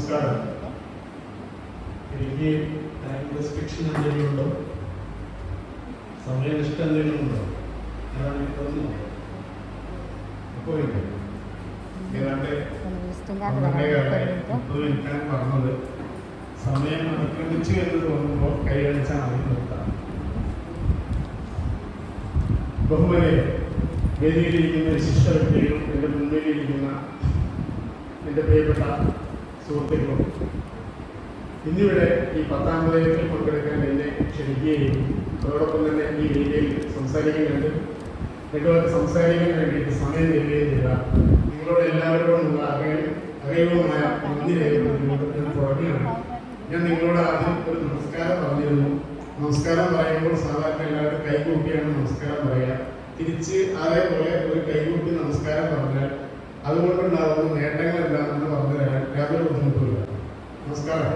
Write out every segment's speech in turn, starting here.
നമസ്കാരം. എനിക്ക് time restriction എന്തെങ്കിലും ഉണ്ടോ? സമയനിഷ്ഠ എന്തെങ്കിലും ഉണ്ടോ? അതാണ് എനിക്ക് തോന്നുന്നത്. ഇപ്പോൾ ഏതാണ്ട് 30 മിനിറ്റാണ് പറഞ്ഞത്. സമയം അതിക്രമിച്ചു എന്ന് തോന്നുമ്പോൾ കൈയടിച്ചാൽ മതി, നിർത്താം. ബഹുമാനെ, വേദിയിലിരിക്കുന്ന വിശിഷ്ട വ്യക്തികളും എൻ്റെ മുന്നിലിരിക്കുന്ന എൻ്റെ പ്രിയപ്പെട്ട സുഹൃത്തുക്കളും, ഇന്നിവിടെ ഈ 10ാം വേദിയിൽ പങ്കെടുക്കാൻ എന്നെ ക്ഷണിക്കുകയും അതോടൊപ്പം തന്നെ ഈ വേദിയിൽ സംസാരിക്കുന്നുണ്ട്. നിങ്ങളൊക്കെ സംസാരിക്കാൻ വേണ്ടിയിട്ട് സമയം തരികയും ചെയ്ത നിങ്ങളോട് എല്ലാവരോടുമുള്ള അറിവുമായ നന്ദി രേഖപ്പെടുത്തി പുറകെയാണ്. ഞാൻ നിങ്ങളോട് ആദ്യം ഒരു നമസ്കാരം പറഞ്ഞിരുന്നു. നമസ്കാരം പറയുമ്പോൾ സാധാരണ എല്ലാവരും കൈകൂട്ടിയാണ് നമസ്കാരം പറയുക. തിരിച്ച് അതേപോലെ ഒരു കൈകൂട്ടി നമസ്കാരം പറഞ്ഞാൽ അതുകൊണ്ടുണ്ടാകുന്ന നേട്ടങ്ങൾ എന്താണെന്ന് പറഞ്ഞു തരാൻ യാതൊരു ബുദ്ധിമുട്ടുമില്ല. നമസ്കാരം.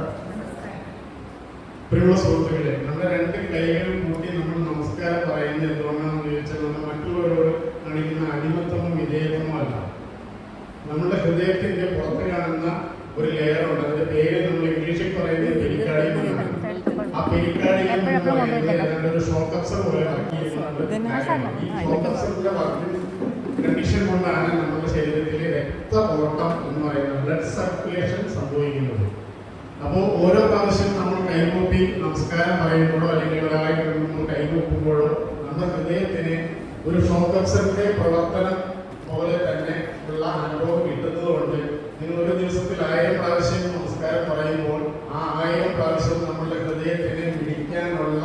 പ്രിയമുള്ള സുഹൃത്തുക്കളെ, നമ്മുടെ 2 കൈകളും കൂട്ടി നമ്മൾ നമസ്കാരം പറയുന്നത് എന്തുകൊണ്ടാണെന്ന് ചോദിച്ചാൽ നമ്മൾ മറ്റുള്ളവരോട് കാണിക്കുന്ന അടിമത്തമോ വിധേയത്വമോ അല്ല. നമ്മുടെ ഹൃദയത്തിന്റെ പുറത്ത് കാണുന്ന ഒരു ലെയർ ഉണ്ട്. അതിന്റെ പേര് നമ്മൾ ഇംഗ്ലീഷിൽ പറയുന്നത് പെരിക്കാർഡിയം എന്നാണ്. ആ പെരിക്കാർഡിയം എന്ന് പറയുന്നത് ഏതാണ്ട് ഒരു ഷോക്ക് അബ്സർവർ പോലെ വർക്കിംഗ്. ഈ ഷോക്ക് അബ്സർവറിന്റെ വർക്കിംഗ് കണ്ടീഷൻ കൊണ്ടാണ് നമ്മുടെ ശരീരത്തിലെ രക്തഓട്ടം എന്ന് പറയുന്ന ബ്ലഡ് സർക്കുലേഷൻ സംഭവിക്കുന്നത്. അപ്പോൾ ഓരോ പ്രാവശ്യം നമ്മൾ കൈകൂപ്പി നമസ്കാരം പറയുമ്പോഴോ അല്ലെങ്കിൽ ഒരാളെ നമ്മൾ കൈകൂപ്പുമ്പോഴോ നമ്മുടെ ഹൃദയത്തിന് ഒരു ഷോക്ക് അബ്സർവറിന്റെ പ്രവർത്തനം പോലെ തന്നെ ഉള്ള അനുഭവം കിട്ടുന്നത് കൊണ്ട് നിങ്ങൾ ഒരു ദിവസത്തിൽ 1000 പ്രാവശ്യം നമസ്കാരം പറയുമ്പോൾ ആ 1000 പ്രാവശ്യം നമ്മളുടെ ഹൃദയത്തിനെ പിടിക്കാനുള്ള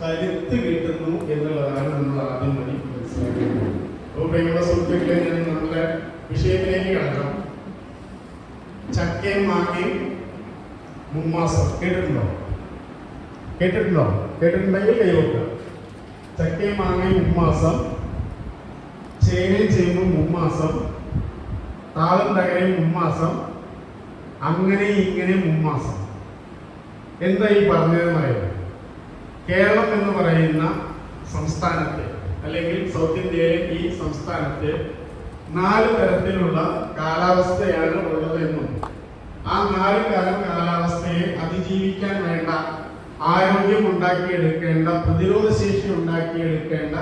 കരുത്ത് കിട്ടുന്നു എന്നുള്ളതാണ് നമ്മൾ ആദ്യം വഴി മനസ്സിലാക്കുന്നത്. അപ്പോൾ പ്രിയമുള്ള സുഹൃത്തുക്കളെ, ഞാൻ നമ്മുടെ വിഷയത്തിലേക്ക് കടക്കാം. ചക്കയും മാങ്ങയും മുമ്മാസം കേട്ടിട്ടുണ്ടോ? കേട്ടിട്ടുണ്ടെങ്കിൽ കൈവക്കുക. ചക്കയും മാങ്ങയും മുമ്മാസം, ചേനയും ചേമ്പും മുമ്മാസം, താളും തകരയും മുമ്മാസം, അങ്ങനെ ഇങ്ങനെ മുമ്മാസം. എന്താ ഈ പറഞ്ഞതെന്ന് പറയുന്നത്? കേരളം എന്ന് പറയുന്ന സംസ്ഥാനത്ത് അല്ലെങ്കിൽ സൗത്ത് ഇന്ത്യയിലെ ഈ സംസ്ഥാനത്ത് 4 തരത്തിലുള്ള കാലാവസ്ഥയാണ് ഉള്ളതെന്നും ആ 4 തരം കാലാവസ്ഥയെ അതിജീവിക്കാൻ വേണ്ട ആരോഗ്യം ഉണ്ടാക്കിയെടുക്കേണ്ട, പ്രതിരോധ ശേഷി ഉണ്ടാക്കിയെടുക്കേണ്ട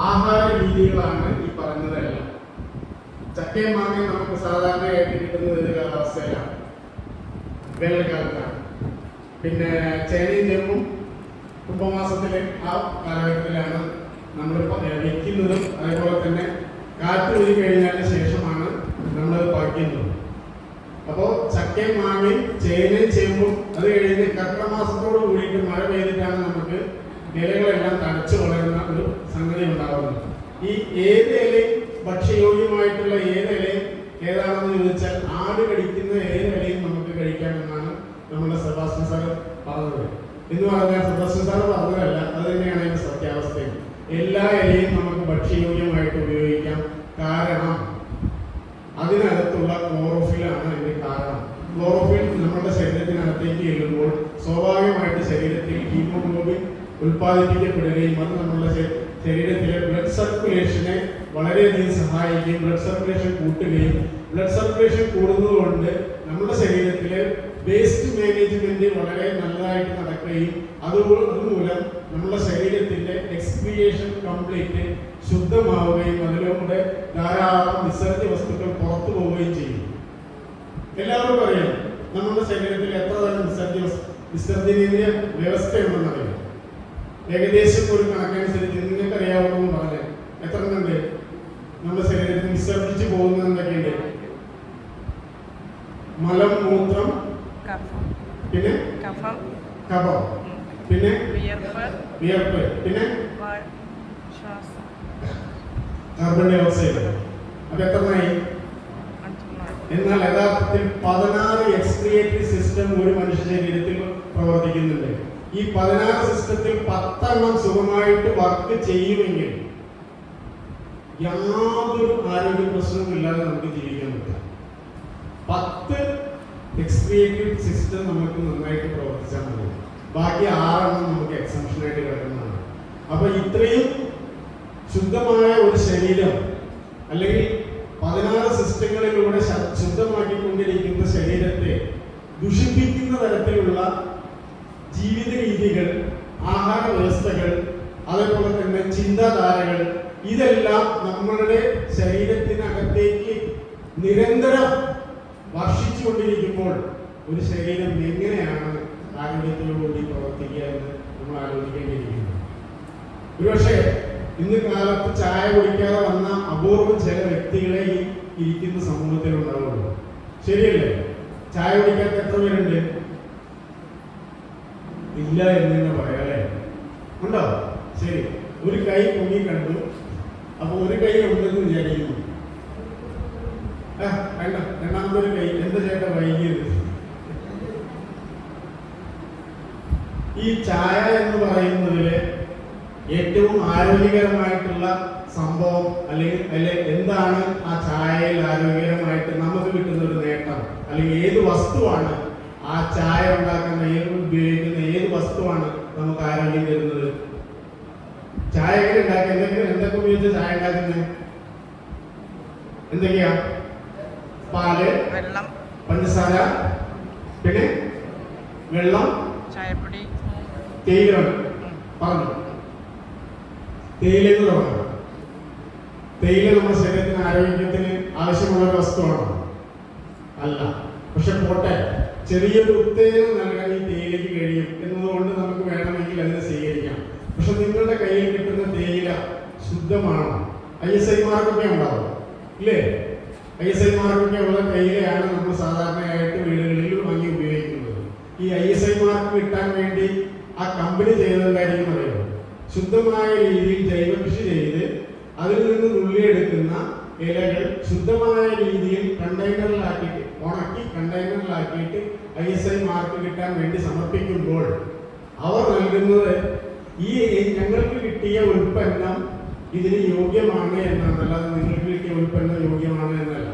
ആഹാര രീതികളാണ് ഈ പറഞ്ഞതെല്ലാം. ചക്കയും മാങ്ങയും നമുക്ക് സാധാരണയായിട്ട് കിട്ടുന്നത് ഏത് കാലാവസ്ഥയിലാണ്? വേനൽക്കാലത്താണ്. പിന്നെ ചേനയും ചേമ്പും കുംഭമാസത്തിലെ ആ കാലഘട്ടത്തിലാണ് നമ്മൾ വെക്കുന്നതും. അതേപോലെ തന്നെ കാറ്റ് ഊരി കഴിഞ്ഞതിന് ശേഷമാണ് നമ്മളത് പറിക്കുന്നത്. അപ്പോൾ ചക്കയും മാങ്ങയും ചേനയും ചേമ്പും അത് കഴിഞ്ഞ് കർക്കിടമാസത്തോട് കൂടിയിട്ട് മഴ പെയ്തിട്ടാണ് നമുക്ക് ഇലകളെല്ലാം തടച്ചു വളരുന്ന ഒരു സംഗതി ഉണ്ടാകുന്നത്. ഈ ഏത് ഇലയും ഭക്ഷ്യയോഗ്യമായിട്ടുള്ള ഏത് ഇലയും ഏതാണെന്ന് ചോദിച്ചാൽ ആട് കടിക്കുന്ന ഏത് ഇലയും നമുക്ക് കഴിക്കാമെന്നാണ് നമ്മുടെ സെബാസ്റ്റ്യൻ സാർ പറഞ്ഞത്. എന്ന് പറഞ്ഞാൽ സെബാസ്റ്റ്യൻ സാർ പറഞ്ഞതല്ല, അത് തന്നെയാണ് അതിന്റെ സത്യാവസ്ഥയും. എല്ലാ ഇലയും നമുക്ക് ഭക്ഷ്യയോഗ്യമായിട്ട് ഉപയോഗിക്കാം. കാരണം അതിനകത്തുള്ള ക്ലോറോഫിലാണ് അതിന്റെ കാരണം. ക്ലോറോഫിൽ നമ്മുടെ ശരീരത്തിനകത്തേക്ക് ചെല്ലുമ്പോൾ സ്വാഭാവികമായിട്ട് ശരീരത്തിൽ ഹീമോഗ്ലോബിൻ ഉൽപ്പാദിപ്പിക്കപ്പെടുകയും അത് നമ്മുടെ ശരീരത്തിലെ ബ്ലഡ് സർക്കുലേഷനെ വളരെയധികം സഹായിക്കുകയും ബ്ലഡ് സർക്കുലേഷൻ കൂട്ടുകയും ബ്ലഡ് സർക്കുലേഷൻ കൂടുന്നതുകൊണ്ട് നമ്മുടെ ശരീരത്തിലെ വേസ്റ്റ് മാനേജ്മെന്റ് വളരെ നല്ലതായിട്ട് നടക്കുകയും അതുമൂലം നമ്മുടെ ശരീരത്തിന്റെ എക്സ്ക്രീയേഷൻ കംപ്ലീറ്റ് ശുദ്ധമാവുകയും അതിലൂടെ ധാരാളം വിസർജ്യ വസ്തുക്കൾ പുറത്തു പോവുകയും ചെയ്യും. എല്ലാവർക്കും അറിയാം നമ്മുടെ ശരീരത്തിൽ എത്ര തരം വിസർജനീയ വ്യവസ്ഥയുണ്ടെന്ന് അറിയാം. ഏകദേശം ഒരു കണക്കനുസരിച്ച് നിങ്ങൾക്ക് അറിയാവുന്ന പറഞ്ഞാൽ എത്ര ഉണ്ട് നമ്മുടെ ശരീരത്തിൽ വിസർജിച്ചു പോകുന്നത്? എന്തൊക്കെയുണ്ട്? മലം, മൂത്രം, പിന്നെ കഫം, പിന്നെ വിയർപ്പ്, പിന്നെ കാർബൺ ഡൈ ഓക്സൈഡ്. അത് എത്രയായി? എന്നാൽ യഥാർത്ഥത്തിൽ 16 എക്സ്ക്രിയേറ്ററി സിസ്റ്റം ഒരു മനുഷ്യ ശരീരത്തിൽ പ്രവർത്തിക്കുന്നുണ്ട്. ഈ 16 സിസ്റ്റത്തിൽ 10 സുഖമായിട്ട് വർക്ക് ചെയ്യുമെങ്കിൽ യാതൊരു ആരോഗ്യ പ്രശ്നവും ഇല്ലാതെ നമുക്ക് ജീവിക്കാൻ പറ്റും. 10 എക്സ്ക്രിയേറ്ററി സിസ്റ്റം നമുക്ക് നന്നായിട്ട് പ്രവർത്തിച്ചാൽ മതി. ബാക്കി 6 നമുക്ക് എക്സംഷനായിട്ട് കിടക്കുന്നതാണ്. അപ്പൊ ഇത്രയും ശുദ്ധമായ ഒരു ശരീരം അല്ലെങ്കിൽ 16 സിസ്റ്റങ്ങളിലൂടെ ശുദ്ധമാക്കിക്കൊണ്ടിരിക്കുന്ന ശരീരത്തെ രീതികൾ, ആഹാര വ്യവസ്ഥകൾ, അതേപോലെ തന്നെ ചിന്താധാരകൾ, ഇതെല്ലാം നമ്മളുടെ ശരീരത്തിനകത്തേക്ക് നിരന്തരം വർഷിച്ചുകൊണ്ടിരിക്കുമ്പോൾ ഒരു ശരീരം എങ്ങനെയാണ് ആരോഗ്യത്തോടുകൂടി പ്രവർത്തിക്കുക എന്ന് നമ്മൾ ആലോചിക്കേണ്ടിയിരിക്കുന്നു. ഒരുപക്ഷെ ഇന്ന് കാലത്ത് ചായ കുടിക്കാതെ വന്ന അപൂർവം ചില വ്യക്തികളെ ഈ ഇരിക്കുന്ന സമൂഹത്തിൽ ഉണ്ടാവുള്ളൂ. ശരിയല്ലേ? ചായ കുടിക്കാത്ത എത്ര പേരുണ്ട്? ഇല്ല എന്ന് തന്നെ പറയാല്ലേ? ഉണ്ടോ? ശരി, ഒരു കൈ പൊങ്ങി കണ്ടു. അപ്പൊ ഒരു കൈ ഉണ്ടെന്ന് വിചാരിക്കുന്നു. വേണ്ട, രണ്ടാമതൊരു കൈ. എന്താ ചേട്ടാ വൈകിയത്? ഈ ചായ എന്ന് പറയുന്നതില് ഏറ്റവും ആരോഗ്യകരമായിട്ടുള്ള സംഭവം അല്ലെങ്കിൽ എന്താണ് ആ ചായയിൽ ആരോഗ്യകരമായിട്ട് നമുക്ക് കിട്ടുന്ന ഒരു നേട്ടം, അല്ലെങ്കിൽ ഏത് വസ്തുവാണ് ആ ചായ ഉണ്ടാക്കുന്ന ഉപയോഗിക്കുന്ന ഏത് വസ്തുവാണ് നമുക്ക് ആരോഗ്യം തരുന്നത്? ചായ എങ്ങനെ ഉണ്ടാക്കുക? എന്തൊക്കെ ഉപയോഗിച്ച് ചായ ഉണ്ടാക്കുന്നത്? എന്തൊക്കെയാ? പാല്, വെള്ളം, പഞ്ചസാര, പിന്നെ വെള്ളം, ചായപ്പൊടി, തേയില. പറഞ്ഞു, തേയില എന്ന് തുടങ്ങാം. തേയില നമ്മുടെ ശരീരത്തിന് ആരോഗ്യത്തിന് ആവശ്യമുള്ള ഒരു വസ്തുവാണോ? അല്ല. പക്ഷെ പോട്ടെ, ചെറിയൊരു ഉത്തേജനം നൽകാൻ ഈ തേയിലയ്ക്ക് കഴിയും എന്നതുകൊണ്ട് നമുക്ക് വേണമെങ്കിൽ അതിനെ സ്വീകരിക്കാം. പക്ഷെ നിങ്ങളുടെ കയ്യിൽ കിട്ടുന്ന തേയില ശുദ്ധമാണോ? ISI മാർക്കൊക്കെ ഉണ്ടാവും ഇല്ലേ? ISI മാർക്കൊക്കെ ഉള്ള തേയിലയാണ് നമ്മൾ സാധാരണയായിട്ട് വീടുകളിൽ വാങ്ങി ഉപയോഗിക്കുന്നത്. ഈ ISI മാർക്ക് കിട്ടാൻ വേണ്ടി ആ കമ്പനി ചെയ്യുന്നതായിരിക്കും അറിയുമോ? ശുദ്ധമായ രീതിയിൽ ജൈവ കൃഷി ചെയ്ത് അതിൽ നിന്ന് നുള്ളിയെടുക്കുന്ന ഇലകൾ ശുദ്ധമായ രീതിയിൽ കണ്ടെയ്നറിലാക്കിയിട്ട്, ഉണക്കി കണ്ടെയ്നറിലാക്കിയിട്ട് ISI മാർക്ക് കിട്ടാൻ വേണ്ടി സമർപ്പിക്കുമ്പോൾ അവർ നൽകുന്നത് ഈ ഞങ്ങൾക്ക് കിട്ടിയ ഉൽപ്പന്നം ഇതിന് യോഗ്യമാണ് എന്നാണ്, അല്ലാതെ നിങ്ങൾക്ക് കിട്ടിയ ഉൽപ്പന്നം യോഗ്യമാണ് എന്നല്ല.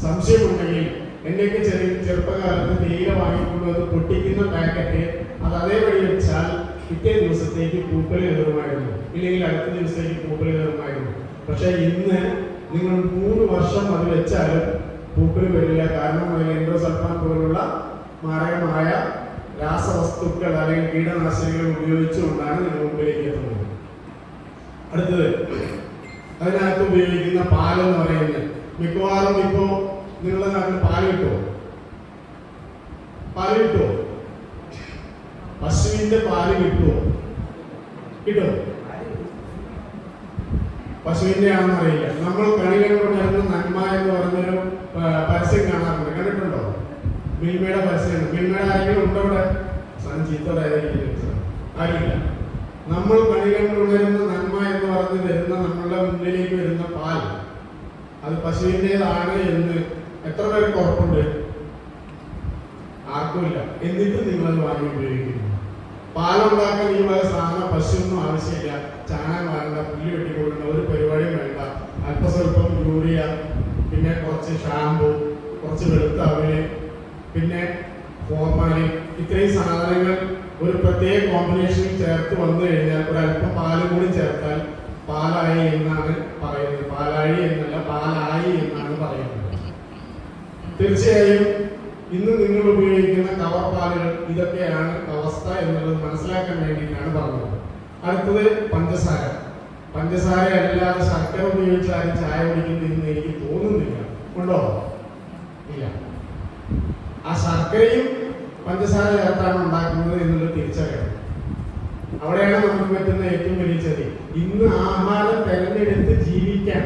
സംശയമുണ്ടെങ്കിൽ എന്റെയൊക്കെ ചെറുപ്പകാലത്ത് തേയില വാങ്ങിക്കൊണ്ടുവന്ന് പൊട്ടിക്കുന്ന പാക്കറ്റ് അത് അതേപടി വെച്ചാൽ പിറ്റേ ദിവസത്തേക്ക് പൂപ്പൽ കയറുമായിരുന്നു, ഇല്ലെങ്കിൽ അടുത്ത ദിവസത്തേക്ക് പൂപ്പൽ കയറുമായിരുന്നു. പക്ഷെ ഇന്ന് നിങ്ങൾ 3 വർഷം അത് വെച്ചാലും പൂപ്പൽ വരില്ല. കാരണം അതിൽ എൻഡോസൾഫാൻ പോലുള്ള മാരകമായ രാസവസ്തുക്കൾ അല്ലെങ്കിൽ കീടനാശിനികൾ ഉപയോഗിച്ചുകൊണ്ടാണ് നിങ്ങൾ മുമ്പിലേക്ക് എത്തുന്നത്. അടുത്തത്, അതിനകത്ത് ഉപയോഗിക്കുന്ന പാലെന്ന് പറയുന്നത് മിക്കവാറും ഇപ്പോ നിങ്ങളുടെ നാട്ടിൽ പാല് കിട്ടുമോ? പാല് കിട്ടുമോ? പശുവിന്റെ പാല് കിട്ടുമോ? കിട്ടുമോ? പശുവിന്റെ ആണെന്ന് അറിയില്ല. നമ്മൾ കണികണ്ടുകൊണ്ടിരുന്ന നന്മ എന്ന് പറഞ്ഞൊരു പരസ്യം കാണാറുണ്ട്, കണ്ടിട്ടുണ്ടോ? മിൽമയുടെ പരസ്യമാണ്. മിൽമയുടെ ആരെങ്കിലും ഉണ്ടോ ഇവിടെ? ആരില്ല. നമ്മൾ കണികണ്ടുകൊണ്ടിരുന്ന നന്മ എന്ന് പറഞ്ഞ് വരുന്ന നമ്മളുടെ മുന്നിലേക്ക് വരുന്ന പാൽ അത് പശുവിൻ്റെതാണ് എന്ന് എത്ര പേർക്ക് ഉറപ്പുണ്ട്? ആർക്കുമില്ല. എന്നിട്ടും നിങ്ങളത് വാങ്ങി ഉപയോഗിക്കുന്നു. പാലുണ്ടാക്കാൻ ഈ വക സാധനം പശുവൊന്നും ആവശ്യമില്ല. ചാണകം വേണ്ട, പുല്ല് വെട്ടിക്കൊടുണ്ട, ഒരു പരിപാടിയും വേണ്ട. അല്പസ്വല്പം യൂറിയ, പിന്നെ കുറച്ച് ഷാമ്പു, കുറച്ച് വെളുത്ത അവല്, പിന്നെ ഫോർമാലിൻ, ഇത്രയും സാധനങ്ങൾ ഒരു പ്രത്യേക കോമ്പിനേഷനിൽ ചേർത്ത് വന്നു കഴിഞ്ഞാൽ ഒരല്പം പാലും കൂടി ചേർത്താൽ പാലായി എന്നാണ് പറയുന്നത്. പാലാഴി എന്നല്ല, പാലായി എന്നാണ് പറയുന്നത്. തീർച്ചയായും ഇന്ന് നിങ്ങൾ ഉപയോഗിക്കുന്ന കവർ പാലുകൾ ഇതൊക്കെയാണ് അവസ്ഥ എന്നുള്ളത് മനസ്സിലാക്കാൻ വേണ്ടിയിട്ടാണ് പറഞ്ഞത്. അടുത്തത് പഞ്ചസാര. പഞ്ചസാര അല്ലാതെ ശർക്കര ഉപയോഗിച്ച് ആരും ചായ കുടിക്കുന്നു എനിക്ക് തോന്നുന്നില്ല. ഉണ്ടോ? ഇല്ല. ആ ശർക്കരയും പഞ്ചസാര ചേർത്താണ് ഉണ്ടാക്കുന്നത് എന്നുള്ളത് തിരിച്ചറിയണം. അവിടെയാണ് നമുക്ക് പറ്റുന്ന ഏറ്റവും വലിയ ചതി. ഇന്ന് ആഹാരം തെരഞ്ഞെടുത്ത് ജീവിക്കാൻ,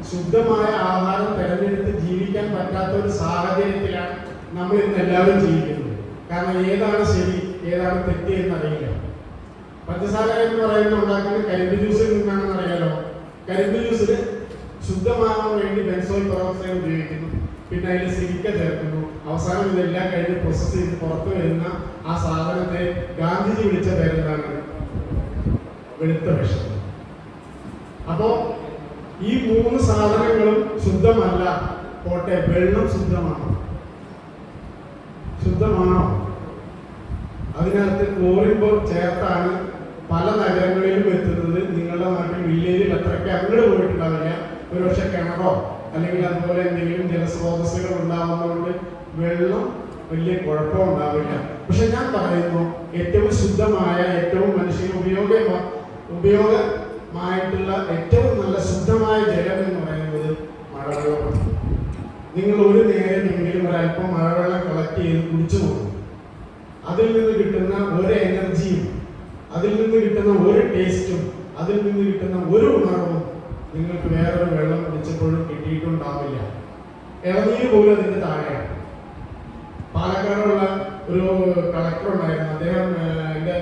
ശുദ്ധമായ ആഹാരം തെരഞ്ഞെടുത്ത് ജീവിക്കാൻ പറ്റാത്ത ഒരു സാഹചര്യത്തിലാണ് നമ്മൾ ഇന്ന് എല്ലാവരും ജീവിക്കുന്നത്. കാരണം ഏതാണ് ശരി ഏതാണ് തെറ്റ് എന്നറിയില്ല. പഞ്ചസാര എന്ന് പറയുന്നത് ഉണ്ടാക്കുന്നത് കരിമ്പ് ജ്യൂസിൽ നിന്നാണെന്ന് അറിയാലോ. കരിമ്പ് ജ്യൂസിൽ ശുദ്ധമാകാൻ വേണ്ടി ബെൻസോയിൽ പെറോക്സൈഡ് ഉപയോഗിക്കുന്നു, പിന്നെ അതിൽ സിലിക്ക ചേർക്കുന്നു. അവസാനം ഇതെല്ലാം കഴിഞ്ഞ് പ്രോസസ് ചെയ്ത് പുറത്തു വരുന്ന ആ സാധനത്തെ ഗാന്ധിജി വിളിച്ച പേരെന്താണ്? വെളുത്ത വിഷം. അപ്പോ ഈ 3 സാധനങ്ങളും ശുദ്ധമല്ല. പോട്ടെ, വെള്ളം ശുദ്ധമാണോ? ശുദ്ധമാണോ? അതിനകത്ത് ക്ലോറിൻ ചേർത്താണ് പല നഗരങ്ങളിലും എത്തുന്നത്. നിങ്ങളുടെ നാട്ടിൽ വില്ലേജിൽ അത്രയ്ക്ക് അങ്ങോട്ട് പോയിട്ടുണ്ടാവില്ല. ഒരുപക്ഷെ കിണറോ അല്ലെങ്കിൽ അതുപോലെ എന്തെങ്കിലും ജലസ്രോതസ്സുകൾ ഉണ്ടാവുന്നതുകൊണ്ട് വെള്ളം വലിയ കുഴപ്പമുണ്ടാവില്ല. പക്ഷെ ഞാൻ പറയുന്നു, ഏറ്റവും ശുദ്ധമായ, ഏറ്റവും മനുഷ്യന് ഉപയോഗമായിട്ടുള്ള ഏറ്റവും നല്ല ശുദ്ധമായ ജലം എന്ന് പറയുന്നത് മഴവെള്ളമാണ്. നിങ്ങൾ ഒരു നേരമെങ്കിലും ഒരല്പം മഴവെള്ളം കളക്ട് ചെയ്ത് കുടിച്ചു പോകും. അതിൽ നിന്ന് കിട്ടുന്ന ഒരു എനർജിയും, അതിൽ നിന്ന് കിട്ടുന്ന ഒരു ടേസ്റ്റും, അതിൽ നിന്ന് കിട്ടുന്ന ഒരു ഉണർവും നിങ്ങൾക്ക് വേറൊരു വെള്ളം കുടിച്ചപ്പോഴും കിട്ടിയിട്ടുണ്ടാവില്ല. ഇളനീര് പോലും അതിന്റെ താഴെയാണ്. പാലക്കാടുള്ള ഒരു കളക്ടർ ഉണ്ടായിരുന്നു. അദ്ദേഹം എൻ്റെ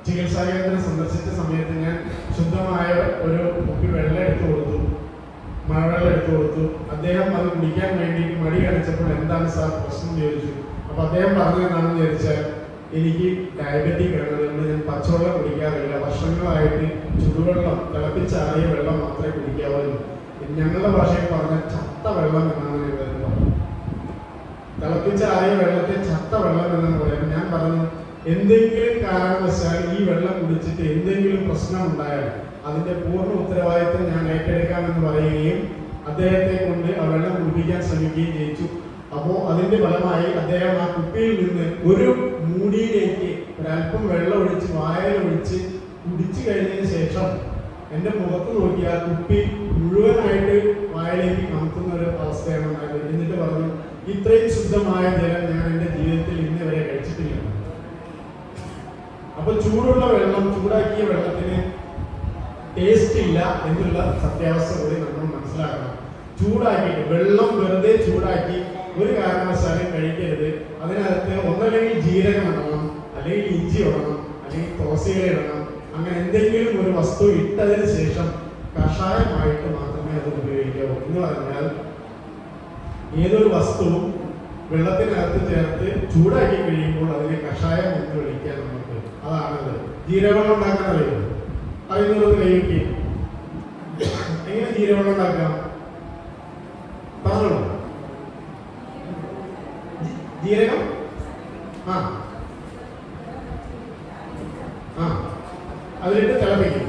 ചികിത്സാ കേന്ദ്രം സന്ദർശിച്ച സമയത്ത് ഞാൻ ശുദ്ധമായ ഒരു കുപ്പി വെള്ളം എടുത്തു കൊടുത്തു, മഴവെള്ളം എടുത്തു കൊടുത്തു. അദ്ദേഹം അത് കുടിക്കാൻ വേണ്ടിയിട്ട് മടി കാണിച്ചപ്പോൾ എന്താണ് സാർ പ്രശ്നം ചോദിച്ചു. അപ്പൊ അദ്ദേഹം പറഞ്ഞത് എന്താണെന്ന് വിചാരിച്ചാൽ, എനിക്ക് ഡയബറ്റിക് ആണ്, അതുകൊണ്ട് ഞാൻ പച്ചവെള്ളം കുടിക്കാറില്ല, വർഷങ്ങളായിട്ട് ചുടുവെള്ളം, തിളപ്പിച്ചാറിയ വെള്ളം മാത്രമേ കുടിക്കാവുള്ളൂ. ഞങ്ങളുടെ ഭാഷയിൽ പറഞ്ഞ ചത്ത വെള്ളം എന്നാണ് ഞാൻ പറയുന്നത്. തിളപ്പിച്ചാറിയ വെള്ളത്തെ ചത്ത വെള്ളം എന്നാണ് പറയുന്നത്. ഞാൻ പറഞ്ഞു, എന്തെങ്കിലും കാരണവശാൽ ഈ വെള്ളം കുടിച്ചിട്ട് എന്തെങ്കിലും പ്രശ്നം ഉണ്ടായാൽ അതിന്റെ പൂർണ്ണ ഉത്തരവാദിത്വം ഞാൻ ഏറ്റെടുക്കാമെന്ന് പറയുകയും അദ്ദേഹത്തെ കൊണ്ട് ആ വെള്ളം കുടിപ്പിക്കാൻ ശ്രമിക്കുകയും ചെയ്യിച്ചു. അപ്പോൾ അതിന്റെ ഫലമായി അദ്ദേഹം ആ കുപ്പിയിൽ നിന്ന് ഒരു മൂടിയിലേക്ക് ഒരല്പം വെള്ളം ഒഴിച്ച് വായലൊഴിച്ച് കുടിച്ചു കഴിഞ്ഞതിന് ശേഷം എൻ്റെ മുഖത്ത് നോക്കി ആ കുപ്പി മുഴുവനായിട്ട് വായലേക്ക് കമത്തുന്ന ഒരു അവസ്ഥയാണ് ഉണ്ടായത്. എന്നിട്ട് പറഞ്ഞു, ഇത്രയും ശുദ്ധമായ ജലം ഞാൻ എൻ്റെ ജീവിതത്തിൽ ഇന്ന് വരെ കഴിച്ചിട്ടില്ല. അപ്പൊ ചൂടുള്ള വെള്ളം, ചൂടാക്കിയ വെള്ളത്തിന് ടേസ്റ്റ് ഇല്ല എന്നുള്ള സത്യാവസ്ഥ കൂടി നമ്മൾ മനസ്സിലാക്കണം. ചൂടാക്കിയിട്ട് വെള്ളം വെറുതെ ചൂടാക്കി ഒരു കാരണവശാലും കഴിക്കരുത്. അതിനകത്ത് ഒന്നല്ലെങ്കിൽ ജീരകം ഇടണം, അല്ലെങ്കിൽ ഇഞ്ചി ഇടണം, അല്ലെങ്കിൽ തുളസിയില ഇടണം. അങ്ങനെ എന്തെങ്കിലും ഒരു വസ്തു ഇട്ടതിന് ശേഷം കഷായമായിട്ട് മാത്രമേ അത് ഉപയോഗിക്കാവൂ. എന്ന് പറഞ്ഞാൽ ഏതൊരു വസ്തുവും വെള്ളത്തിനകത്ത് ചേർത്ത് ചൂടാക്കി കഴിയുമ്പോൾ അതിനെ കഷായം എന്ന് വിളിക്കാൻ നമുക്ക്. അതാണത്. ജീരകവെള്ളം ഉണ്ടാക്കാൻ അറിയുമോ? അറിയുന്നത് കൈവയ്ക്ക്. എങ്ങനെ ജീരകവെള്ളം ഉണ്ടാക്കാം? പറഞ്ഞോളൂ. ജീരകം അതിലിട്ട് തിളപ്പിക്കും,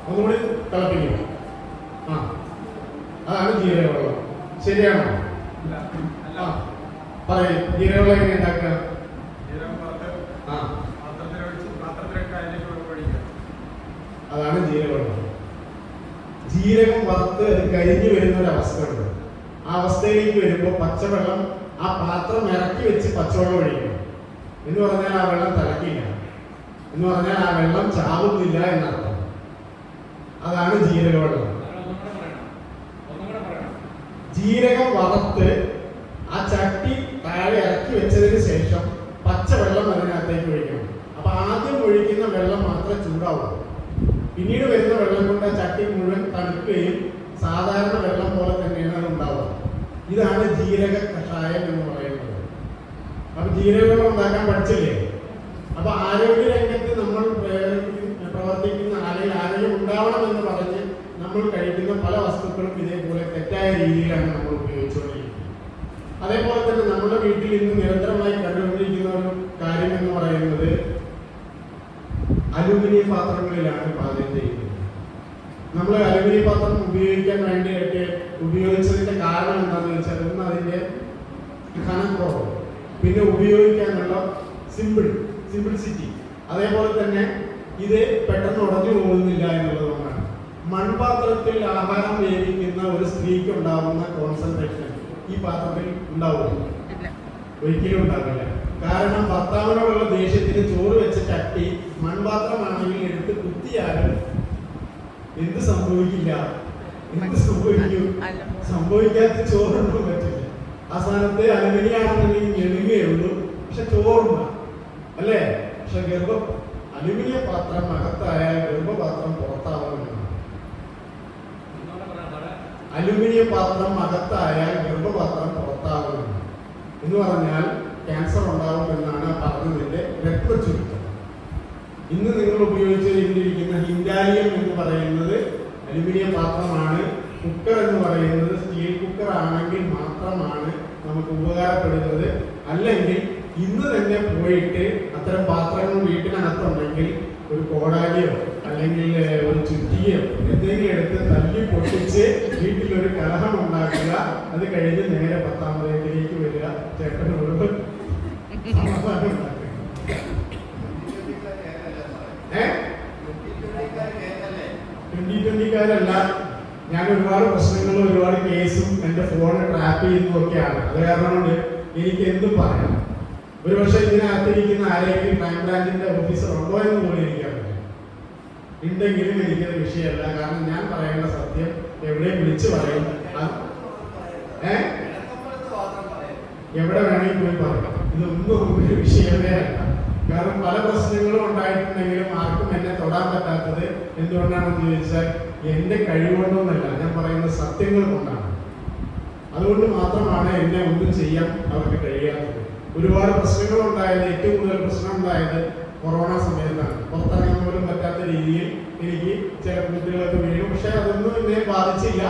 ഒന്നുകൂടി തിളപ്പിക്കും. അതാണ് ജീരകവെള്ളം. ശരിയാണോ? പറയും. ജീരകവെള്ളം എങ്ങനെ ഉണ്ടാക്കുക? അതാണ് ജീരകവെള്ളം. ജീരകം വറുത്ത് അത് കരിഞ്ഞു വരുന്ന ഒരു അവസ്ഥയുണ്ട്. ആ അവസ്ഥയിലേക്ക് വരുമ്പോൾ പച്ചവെള്ളം ആ പാത്രം ഇറക്കി വെച്ച് പച്ചവെള്ളം ഒഴിക്കണം. എന്ന് പറഞ്ഞാൽ ആ വെള്ളം തിളക്കില്ല, എന്ന് പറഞ്ഞാൽ ആ വെള്ളം ചാവുന്നില്ല എന്നർത്ഥം. അതാണ് ജീരകവെള്ളം. ജീരകം വറുത്ത് ആ ചട്ടി താഴെ ഇറക്കി വെച്ചതിന് ശേഷം പച്ചവെള്ളം അതിനകത്തേക്ക് ഒഴിക്കണം. അപ്പൊ ആദ്യം ഒഴിക്കുന്ന വെള്ളം മാത്രമേ ചൂടാവൂ. പിന്നീട് വരുന്ന വെള്ളം കൊണ്ട് ആ ചട്ടി മുഴുവൻ തണുക്കുകയും സാധാരണ വെള്ളം പോലെ തന്നെയാണ് അത് ഉണ്ടാവുക. ഇതാണ് ജീരക കഷായം എന്ന് പറയുന്നത്. അപ്പൊ ജീരകവെള്ളം ഉണ്ടാക്കാൻ പഠിച്ചില്ലേ? അപ്പൊ ആരോഗ്യ രംഗത്ത് നമ്മൾ പ്രവർത്തിക്കുന്ന, അല്ലെങ്കിൽ ആരോഗ്യം ഉണ്ടാവണമെന്ന് പറഞ്ഞ് നമ്മൾ കഴിക്കുന്ന പല വസ്തുക്കളും ഇതേപോലെ തെറ്റായ രീതിയിലാണ് നമ്മൾ ഉപയോഗിച്ചുകൊണ്ടിരിക്കുന്നത്. അതേപോലെ തന്നെ നമ്മുടെ വീട്ടിൽ ഇന്ന് നിരന്തരമായി കണ്ടുകൊണ്ടിരിക്കുന്ന ഒരു കാര്യം എന്ന് പറയുന്നത് അലൂമിനിയം പാത്രങ്ങളിലാണ് പാചകം ചെയ്യുന്നത്. നമ്മൾ അലൂമിനിയം പാത്രം ഉപയോഗിക്കാൻ വേണ്ടിയിട്ട് ഉപയോഗിച്ചതിന്റെ കാരണം എന്താണെന്ന് വെച്ചാൽ, ഒന്ന് അതിന്റെ ഘനക്കുറവ്, പിന്നെ ഉപയോഗിക്കാനുള്ള സിംപിൾസിറ്റി, അതേപോലെ തന്നെ ഇത് പെട്ടെന്ന് ഉടഞ്ഞു പോകുന്നില്ല എന്നുള്ളതുകൊണ്ടാണ്. മൺപാത്രത്തിൽ ആഹാരം വേവിക്കുന്ന ഒരു സ്ത്രീക്ക് ഉണ്ടാകുന്ന കോൺസെൻട്രേഷൻ ഈ പാത്രത്തിൽ ഉണ്ടാവില്ല, ഒരിക്കലും ഉണ്ടാവില്ല. കാരണം ഭർത്താവിനോടുള്ള ദേഷ്യത്തിന് ചോറ് വെച്ച ചട്ടി മൺപാത്രമാണെങ്കിൽ എടുത്ത് കുത്തിയാലും എന്ത് സംഭവിക്കില്ല? എന്ത് സംഭവിക്കും? സംഭവിക്കാത്ത ചോറൊന്നും പറ്റില്ല. ആ സ്ഥാനത്ത് അലുമിനിയാണെന്നുണ്ടെങ്കിൽ ഞെടുകയുള്ളൂ, പക്ഷെ ചോറുണ്ട അല്ലേ? പക്ഷെ അലുമിനിയം പാത്രം അകത്തായാൽ ഗർഭപാത്രം പുറത്താവുമെന്നാണ്. അലുമിനിയം പാത്രം അകത്തായാൽ ഗർഭപാത്രം പുറത്താവുമെന്ന് എന്ന് പറഞ്ഞാൽ ക്യാൻസർ ഉണ്ടാവുമെന്നാണ് പറഞ്ഞതിന്റെ രക്തചുരുക്കം. ഇന്ന് നിങ്ങൾ ഉപയോഗിച്ചുകൊണ്ടിരിക്കുന്ന ഹിൻഡാലിയം എന്ന് പറയുന്നത് അലുമിനിയം പാത്രമാണ്. കുക്കർ എന്ന് പറയുന്നത് സ്റ്റീൽ കുക്കർ ആണെങ്കിൽ മാത്രമാണ് നമുക്ക് ഉപകാരപ്പെടുന്നത്. അല്ലെങ്കിൽ ഇന്ന് തന്നെ പോയിട്ട് അത്തരം പാത്രങ്ങൾ വീട്ടിനകത്തുണ്ടെങ്കിൽ ഒരു കോടാലിയോ അല്ലെങ്കിൽ ഒരു ചുറ്റിയോ എന്തെങ്കിലും എടുത്ത് തല്ലി പൊട്ടിച്ച് വീട്ടിലൊരു കലഹം ഉണ്ടാക്കുക. അത് കഴിഞ്ഞ് നേരെ 10-ാം വയസ്സിലേക്ക് വരിക, ചേട്ടനോട് സമാധാനം ഉണ്ടാക്കുക. ട്വന്റിക്കാരല്ല, ഞാൻ ഒരുപാട് പ്രശ്നങ്ങളും ഒരുപാട് കേസും എൻ്റെ ഫോണിൽ ട്രാപ്പ് ചെയ്യുന്നതൊക്കെയാണ്. അത് കാരണം കൊണ്ട് എനിക്ക് എന്തും പറയാം. ഒരു പക്ഷേ ഇതിനകത്തിരിക്കുന്ന ആരെങ്കിലും ക്രൈംബ്രാഞ്ചിന്റെ ഓഫീസർ ഉണ്ടോ എന്ന് പോലും എനിക്കറിയില്ല. ഉണ്ടെങ്കിലും എനിക്കത് വിഷയമല്ല. കാരണം ഞാൻ പറയേണ്ട സത്യം എവിടെ വിളിച്ചു പറയും, എവിടെ വേണമെങ്കിൽ പോയി പറയാം. ഇതൊന്നും ഒരു വിഷയമേ അല്ല. കാരണം പല പ്രശ്നങ്ങളും ഉണ്ടായിട്ടുണ്ടെങ്കിലും ആർക്കും എന്നെ തൊടാൻ പറ്റാത്തത് എന്തുകൊണ്ടാണെന്ന് ചോദിച്ചാൽ എന്റെ കഴിവുകൊണ്ടൊന്നല്ല, ഞാൻ പറയുന്ന സത്യങ്ങൾ കൊണ്ടാണ്. അതുകൊണ്ട് മാത്രമാണ് എന്നെ ഒന്നും ചെയ്യാൻ അവർക്ക് കഴിയാത്തത്. ഒരുപാട് പ്രശ്നങ്ങൾ ഉണ്ടായത്, ഏറ്റവും കൂടുതൽ പ്രശ്നം ഉണ്ടായത് കൊറോണ സമയത്താണ്. പുറത്തിറങ്ങാൻ പോലും പറ്റാത്ത രീതിയിൽ എനിക്ക് ചില കുട്ടികളൊക്കെ വീണു. പക്ഷെ അതൊന്നും എന്നെ ബാധിച്ചില്ല.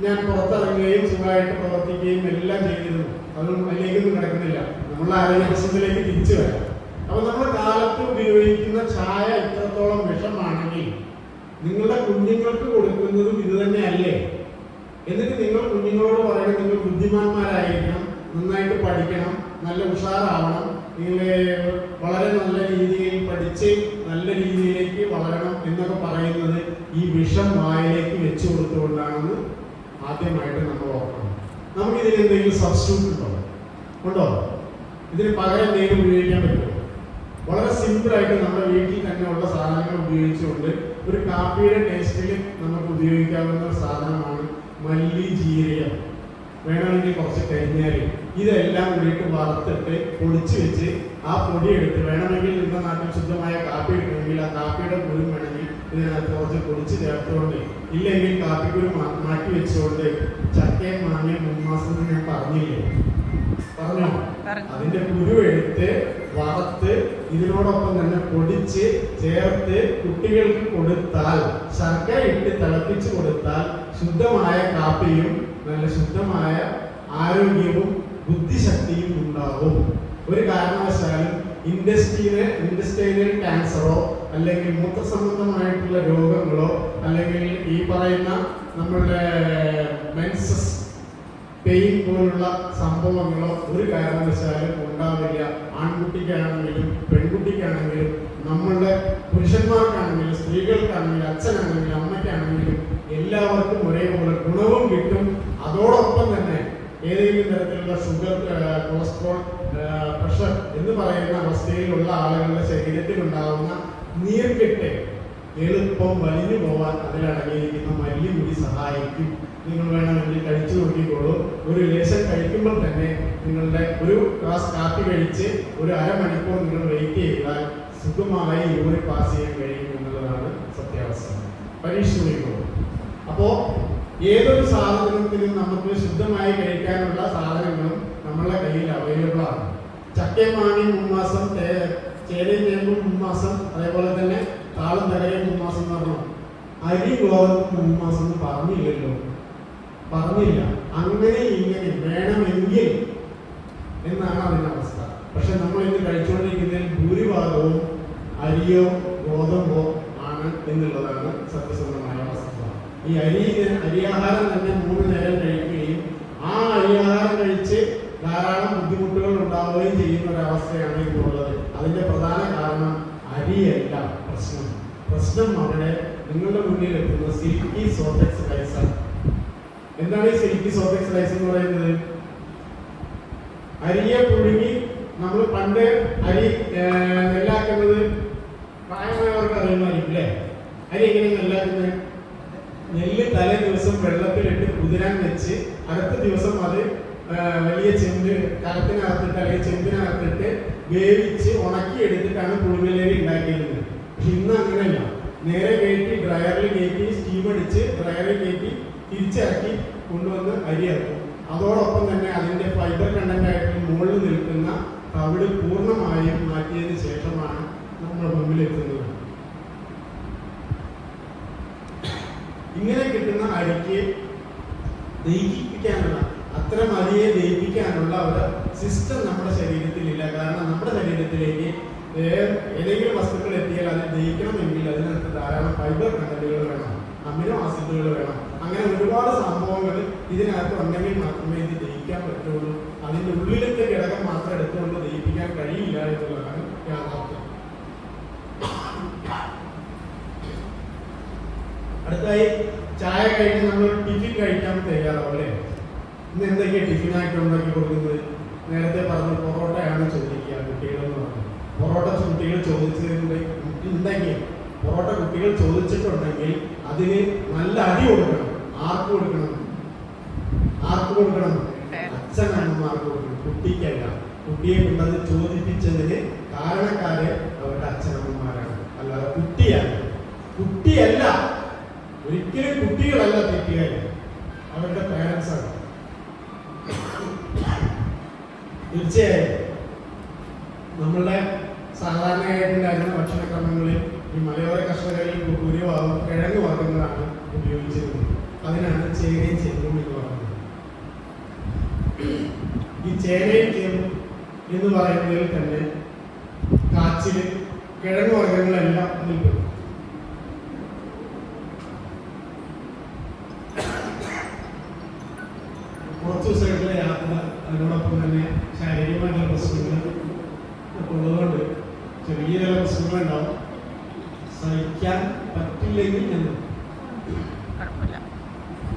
ഞാൻ പുറത്തിറങ്ങുകയും സുഖമായിട്ട് പ്രവർത്തിക്കുകയും എല്ലാം ചെയ്തിരുന്നു. അതൊന്നും അതിലേക്കൊന്നും കിടക്കുന്നില്ല. നമ്മൾ ആരോഗ്യ പ്രശ്നത്തിലേക്ക് തിരിച്ചു വരാം. അപ്പൊ നമ്മൾ കാലത്ത് ഉപയോഗിക്കുന്ന ചായ ഇത്രത്തോളം വിഷമാണെങ്കിൽ നിങ്ങളുടെ കുഞ്ഞുങ്ങൾക്ക് കൊടുക്കുന്നതും ഇത് തന്നെയല്ലേ? എന്നിട്ട് നിങ്ങൾ കുഞ്ഞുങ്ങളോട് പറയണം, നിങ്ങൾ ബുദ്ധിമാന്മാരായിരിക്കണം, നന്നായിട്ട് പഠിക്കണം, നല്ല ഉഷാറാവണം, നിങ്ങൾ വളരെ നല്ല രീതിയിൽ പഠിച്ച് നല്ല രീതിയിലേക്ക് വളരണം എന്നൊക്കെ പറയുന്നത് ഈ വിഷം വായിലേക്ക് വെച്ചു കൊടുത്തുകൊണ്ടാണെന്ന് ആദ്യമായിട്ട് നമ്മൾ ഓർക്കണം. നമുക്ക് ഇതിൽ എന്തെങ്കിലും സബ്സ്റ്റിറ്റ്യൂട്ട് ഉണ്ടോ? ഇതിന് പകരം എന്തെങ്കിലും ഉപയോഗിക്കാൻ പറ്റുമോ? വളരെ സിമ്പിളായിട്ട് നമ്മുടെ വീട്ടിൽ തന്നെ ഉള്ള സാധനങ്ങൾ ഉപയോഗിച്ചുകൊണ്ട് ഒരു കാപ്പിയുടെ ടേസ്റ്റിൽ നമുക്ക് ഉപയോഗിക്കാവുന്ന ഒരു സാധനമാണ് മല്ലി, ജീരകം, വേണമെങ്കിൽ കുറച്ച് കരിഞ്ഞാല്, ഇതെല്ലാം കൂടിയിട്ട് വറുത്തിട്ട് പൊടിച്ച് വെച്ച് ആ പൊടി എടുത്ത് വേണമെങ്കിൽ നിങ്ങളുടെ നാട്ടിൽ ശുദ്ധമായ കാപ്പി കിട്ടുമെങ്കിൽ ആ കാപ്പിയുടെ കുരു വേണമെങ്കിൽ ഇതിനകത്ത് കുറച്ച് പൊടിച്ച് ചേർത്തുകൊണ്ട്, ഇല്ലെങ്കിൽ കാപ്പിക്കുരു മാറ്റി വെച്ചുകൊണ്ട് ചക്കയും മാങ്ങയും 3 മാസം ഞാൻ പറഞ്ഞില്ലേ, പറഞ്ഞോ? അതിന്റെ കുരു എടുത്ത് വറുത്ത് ഇതിനോടൊപ്പം തന്നെ പൊടിച്ച് ചേർത്ത് കുട്ടികൾക്ക് കൊടുത്താൽ, ശർക്കര ഇട്ട് തിളപ്പിച്ച് കൊടുത്താൽ ശുദ്ധമായ കാപ്പിയും നല്ല ശുദ്ധമായ ആരോഗ്യവും ബുദ്ധിശക്തിയും ഉണ്ടാവും. ഒരു കാരണവശാലും ഇൻഡസ്റ്റൈനൽ ക്യാൻസറോ അല്ലെങ്കിൽ മൂത്രസംബന്ധമായിട്ടുള്ള രോഗങ്ങളോ അല്ലെങ്കിൽ ഈ പറയുന്ന നമ്മളുടെ മെൻസസ് പെയിൻ പോലുള്ള സംഭവങ്ങളോ ഒരു കാരണവശാലും ഉണ്ടാവില്ല. ആൺകുട്ടിക്കാണെങ്കിലും പെൺകുട്ടിക്കാണെങ്കിലും നമ്മളുടെ പുരുഷന്മാർക്കാണെങ്കിലും സ്ത്രീകൾക്കാണെങ്കിലും അച്ഛനാണെങ്കിലും അമ്മയ്ക്കാണെങ്കിലും എല്ലാവർക്കും ഒരേപോലെ ഗുണവും കിട്ടും. അതോടൊപ്പം തന്നെ ഏതെങ്കിലും തരത്തിലുള്ള ഷുഗർ, കൊളസ്ട്രോൾ, പ്രഷർ എന്ന് പറയുന്ന അവസ്ഥയിലുള്ള ആളുകളുടെ ശരീരത്തിൽ ഉണ്ടാകുന്ന നീർക്കെട്ട് എളുപ്പം വലിഞ്ഞു പോവാൻ അതിലടങ്ങിയിരിക്കുന്ന മല്ലിമുടി സഹായിക്കും. നിങ്ങൾ വേണമെങ്കിൽ കഴിച്ചു നോക്കിക്കോളൂ. ഒരു ലേശം കഴിക്കുമ്പോൾ തന്നെ നിങ്ങളുടെ ഒരു ഗ്ലാസ് കാപ്പി കഴിച്ച് ഒരു അരമണിക്കൂർ നിങ്ങൾ വെയിറ്റ് ചെയ്താൽ സുഖമായി യൂറിക് പാസ് ചെയ്യാൻ കഴിയും എന്നുള്ളതാണ് സത്യാവസ്ഥ. പരീക്ഷിച്ചു. അപ്പോൾ ഏതൊരു സാധനത്തിനും നമുക്ക് ശുദ്ധമായി കഴിക്കാനുള്ള സാധനങ്ങളും നമ്മളുടെ കയ്യിൽ അവൈലബിൾ ആണ്. ചക്കയും മാങ്ങയും 3 മാസം, ചേനയും ചേമ്പും 3 മാസം, അതേപോലെ തന്നെ താളം തകയും 3 മാസം എന്ന് പറഞ്ഞു. അരി ഗോതമ്പ് 3 മാസം എന്ന് പറഞ്ഞില്ലല്ലോ, പറഞ്ഞില്ല. അങ്ങനെ ഇങ്ങനെ വേണമെങ്കിൽ എന്നാണ് അതിൻ്റെ അവസ്ഥ. പക്ഷെ നമ്മൾ ഇന്ന് കഴിച്ചുകൊണ്ടിരിക്കുന്നതിൽ ഭൂരിഭാഗവും അരിയോ ഗോതമ്പോ ആണ് എന്നുള്ളതാണ് സത്യസന്ധമായ അവസ്ഥ. ഈ അരിയാഹാരം തന്നെ 3 നേരം കഴിക്കുകയും ആ അരിയാഹാരം കഴിച്ച് ധാരാളം ബുദ്ധിമുട്ടുകൾ ഉണ്ടാവുകയും ചെയ്യുന്ന ഒരവസ്ഥയാണ് ഇന്നുള്ളത്. അതിന്റെ പ്രധാന കാരണം അരിയല്ല പ്രശ്നം അവിടെ നിങ്ങളുടെ മുന്നിൽ എത്തുന്ന സിൽക്കി സോർട്ടെക്സ് റൈസ് ആണ്. എന്താണ് ഈ സിൽക്കി സോർട്ടെക്സ് റൈസ് എന്ന് പറയുന്നത്? അരിയെ പുഴുങ്ങി നമ്മൾ പണ്ട് അരി നെല്ലാക്കുന്നത് പ്രായമായവർക്ക് അറിയുമായിരിക്കും അല്ലേ? അരി എങ്ങനെ നെല്ലാക്കുന്നത്? നെല്ല് തലേ ദിവസം വെള്ളത്തിലിട്ട് കുതിരാൻ വെച്ച് അടുത്ത ദിവസം അത് വലിയ ചെമ്പ് കലത്തിനകത്തിട്ട് അല്ലെങ്കിൽ ചെമ്പിനകത്തിട്ട് വേവിച്ച് ഉണക്കി എടുത്തിട്ടാണ് പുഴുങ്ങലേരി ഉണ്ടാക്കിയിരുന്നത്. പക്ഷെ ഇന്ന് അങ്ങനെയല്ല. നേരെ കയറ്റി ഡ്രയറിൽ കയറ്റി സ്റ്റീം അടിച്ച് ഡ്രയറിൽ കയറ്റി തിരിച്ചിറക്കി കൊണ്ടുവന്ന് അരി ഇറക്കും. അതോടൊപ്പം തന്നെ അതിന്റെ ഫൈബർ കണ്ടന്റ് ആയിട്ട് മുകളിൽ നിൽക്കുന്ന തവിട് പൂർണ്ണമായും മാറ്റിയതിനു ശേഷമാണ് നമ്മുടെ മുമ്പിൽ എത്തുന്നത്. ഇങ്ങനെ കിട്ടുന്ന അരിക്ക് ദഹിപ്പിക്കാനുള്ള, അത്തരം അരിയെ ദഹിപ്പിക്കാനുള്ള ഒരു സിസ്റ്റം നമ്മുടെ ശരീരത്തിലില്ല. കാരണം നമ്മുടെ ശരീരത്തിലേക്ക് ഏതെങ്കിലും വസ്തുക്കൾ എത്തിയാൽ അത് ദഹിക്കണമെങ്കിൽ അതിനകത്ത് ധാരാളം ഫൈബർ കണ്ടന്റുകൾ വേണം, അമിനോ ആസിഡുകൾ വേണം. അങ്ങനെ ഒരുപാട് സംഭവങ്ങൾ ഇതിനകത്ത് ഉണ്ടെങ്കിൽ മാത്രമേ ഇത് ദഹിക്കാൻ പറ്റുള്ളൂ. അതിൻ്റെ ഉള്ളിലത്തെ ഘടകം മാത്രം എടുത്തുകൊണ്ട് ദഹിപ്പിക്കാൻ കഴിയില്ല എന്നുള്ളതാണ് യാഥാർത്ഥ്യം. അടുത്തായി ചായ കഴിഞ്ഞ് നമ്മൾ ടിഫിൻ കഴിക്കാൻ തയ്യാറാവും അല്ലേ? ഇന്ന് എന്തൊക്കെയാണ് ടിഫിനായിട്ട് ഉണ്ടാക്കി കൊടുക്കുന്നത്? നേരത്തെ പറഞ്ഞു പൊറോട്ടയാണ് ചോദിക്കുക കുട്ടികളെന്ന് പറഞ്ഞു. പൊറോട്ട കുട്ടികൾ ചോദിച്ചിട്ടുണ്ടെങ്കിൽ പൊറോട്ട കുട്ടികൾ ചോദിച്ചിട്ടുണ്ടെങ്കിൽ അതിന് നല്ല അടി കൊടുക്കണം. ആർക്ക് കൊടുക്കണം? ആർക്ക് കൊടുക്കണം? അച്ഛനമ്മമാർക്ക് കൊടുക്കണം, കുട്ടിക്കല്ല. കുട്ടിയെ കൊണ്ടത് ചോദിപ്പിച്ചതിന് കാരണക്കാര് അവരുടെ അച്ഛനമ്മമാരാണ്, അല്ലാതെ കുട്ടിയല്ല. കുട്ടിയല്ല, ഒരിക്കലും കുട്ടികളല്ല തെറ്റുകാര്, അവരുടെ പേരൻസ് ആണ്. തീർച്ചയായും നമ്മളുടെ സാധാരണയായിട്ടുണ്ടായിരുന്ന ഭക്ഷണക്രമങ്ങളിൽ ഈ മലയോര കർഷകരിൽ ഭൂരിഭാഗം കിഴങ്ങ് വർഗ്ഗങ്ങളാണ് ഉപയോഗിച്ചിരുന്നത്. അതിനാണ് ചേനയും ചേമ്പും എന്ന് പറയുന്നത്. ഈ ചേനയും ചേമ്പും എന്ന് പറയുന്നതിൽ തന്നെ കാച്ചില്, കിഴങ്ങ് വർഗ്ഗങ്ങളെല്ലാം അതിൽ പെടും. കുറച്ച് ദിവസങ്ങളിലെ യാത്ര, അതിനോടൊപ്പം തന്നെ ശാരീരികമായിട്ടുള്ള പ്രശ്നങ്ങൾ ഉള്ളതുകൊണ്ട് ചെറിയ ചില പ്രശ്നങ്ങളുണ്ടാവും. സഹിക്കാൻ പറ്റില്ലെങ്കിൽ എന്ന്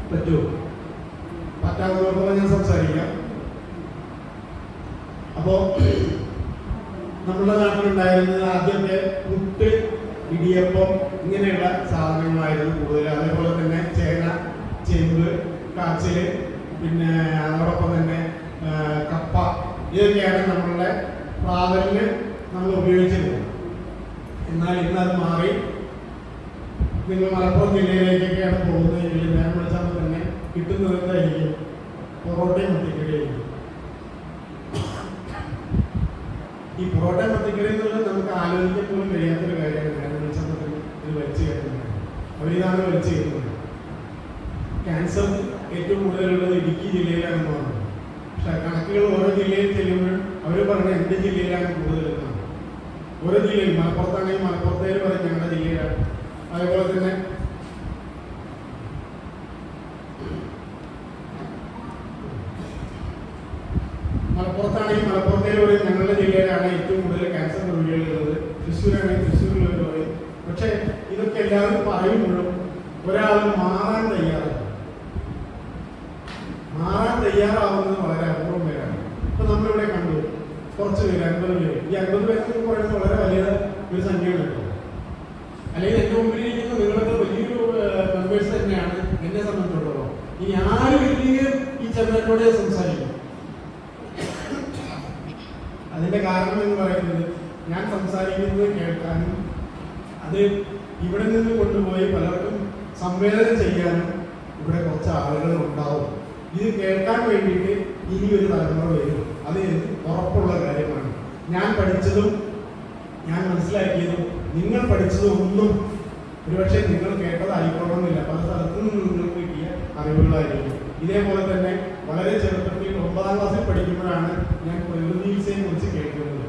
പറ്റുമോ? പറ്റാവുന്നതോടൊപ്പം ഞാൻ സംസാരിക്കാം. അപ്പോ നമ്മുടെ നാട്ടിലുണ്ടായിരുന്നത് ആദ്യമൊക്കെ പുട്ട്, ഇടിയപ്പം ഇങ്ങനെയുള്ള സാധനങ്ങളായിരുന്നു കൂടുതൽ. അതേപോലെ തന്നെ ചേന, ചേമ്പ്, കാച്ചില്, പിന്നെ അതോടൊപ്പം തന്നെ കപ്പ, ഇതൊക്കെയാണ് നമ്മളുടെ പ്രാതലിന് നമ്മൾ ഉപയോഗിച്ചിരുന്നത്. എന്നാൽ ഇന്ന് അത് മാറി. നിങ്ങൾ മലപ്പുറം ജില്ലയിലേക്കൊക്കെയാണ് പോകുന്നതെങ്കിൽ നേരം വിളിച്ചാൽ തന്നെ കിട്ടുന്നത് എന്തായിരിക്കും? പൊറോട്ടയും മത്തിക്കറിയായിരിക്കും. ഈ പൊറോട്ടയും മത്തിക്കറി എന്നുള്ളത് നമുക്ക് ആലോചിക്കാൻ പോലും കഴിയാത്തൊരു കാര്യമാണ്. നേരം വിളിച്ചാൽ തന്നെ ഇത് വലിച്ചു കയറുന്നത്. അവരിതാണ് വലിച്ചു കയറുന്നത്. ക്യാൻസർ ഏറ്റവും കൂടുതലുള്ളത് ഇടുക്കി ജില്ലയിലാണെന്ന് പറഞ്ഞു. പക്ഷെ കണക്കുകൾ ഓരോ ജില്ലയിൽ ചെല്ലുമ്പോൾ അവർ പറഞ്ഞ എൻ്റെ ജില്ലയിലാണ് കൂടുതലെന്നാണ്. ഓരോ ജില്ലയിൽ മലപ്പുറത്താണെങ്കിൽ മലപ്പുറത്തേര് പറയും ഞങ്ങളുടെ ജില്ലയിലാണ്. അതേപോലെ തന്നെ മലപ്പുറത്താണെങ്കിൽ മലപ്പുറത്തേര് പറയും ഞങ്ങളുടെ ജില്ലയിലാണ് ഏറ്റവും കൂടുതൽ ക്യാൻസർ രോഗികളുള്ളത്. തൃശ്ശൂരാണെങ്കിൽ തൃശ്ശൂരിലുള്ളവർ പറയും. പക്ഷെ ഇതൊക്കെ എല്ലാവരും പറയുമ്പോഴും ഒരാൾ മാറാൻ തയ്യാറാവുന്നത് വളരെ അപൂർവം പേരാണ്. ഇപ്പൊ നമ്മളിവിടെ കണ്ടു കുറച്ച് പേര്, 50 പേര്. ഈ 50 പേർക്ക് പറയുന്നത് വളരെ വലിയ ഒരു സംഖ്യയാണ് കേട്ടോ. അല്ലെങ്കിൽ എന്റെ മുമ്പിലിരിക്കുന്ന നിങ്ങളൊക്കെ വലിയൊരു മെമ്പേഴ്സ് തന്നെയാണ് എന്നെ സംബന്ധിച്ചിടത്തോളം. ഇനി ആരും ഇല്ലെങ്കിൽ ഈ ചെറുതോടെ സംസാരിക്കും. അതിന്റെ കാരണം എന്ന് പറയുന്നത് ഞാൻ സംസാരിക്കുന്നത് കേൾക്കാനും അത് ഇവിടെ നിന്ന് കൊണ്ടുപോയി പലർക്കും സംവേദനം ചെയ്യാനും ഇവിടെ കുറച്ച് ആളുകൾ ഉണ്ടാവും. ഇത് കേൾക്കാൻ വേണ്ടിയിട്ട് ഇനി ഒരു തലമുറ വരും. അത് ഉറപ്പുള്ള കാര്യമാണ്. ഞാൻ പഠിച്ചതും ഞാൻ മനസ്സിലാക്കിയതും നിങ്ങൾ പഠിച്ചതും ഒന്നും ഒരുപക്ഷെ നിങ്ങൾ കേട്ടതായിക്കോണമെന്നില്ല. പല സ്ഥലത്തു നിന്ന് നിങ്ങൾക്ക് കിട്ടിയ അറിവുകളായിരിക്കും. ഇതേപോലെ തന്നെ വളരെ ചെറുപ്പത്തിൽ 9ാം ക്ലാസ്സിൽ പഠിക്കുമ്പോഴാണ് ഞാൻ പ്രകൃതി ചികിത്സയെ കുറിച്ച് കേൾക്കുന്നത്.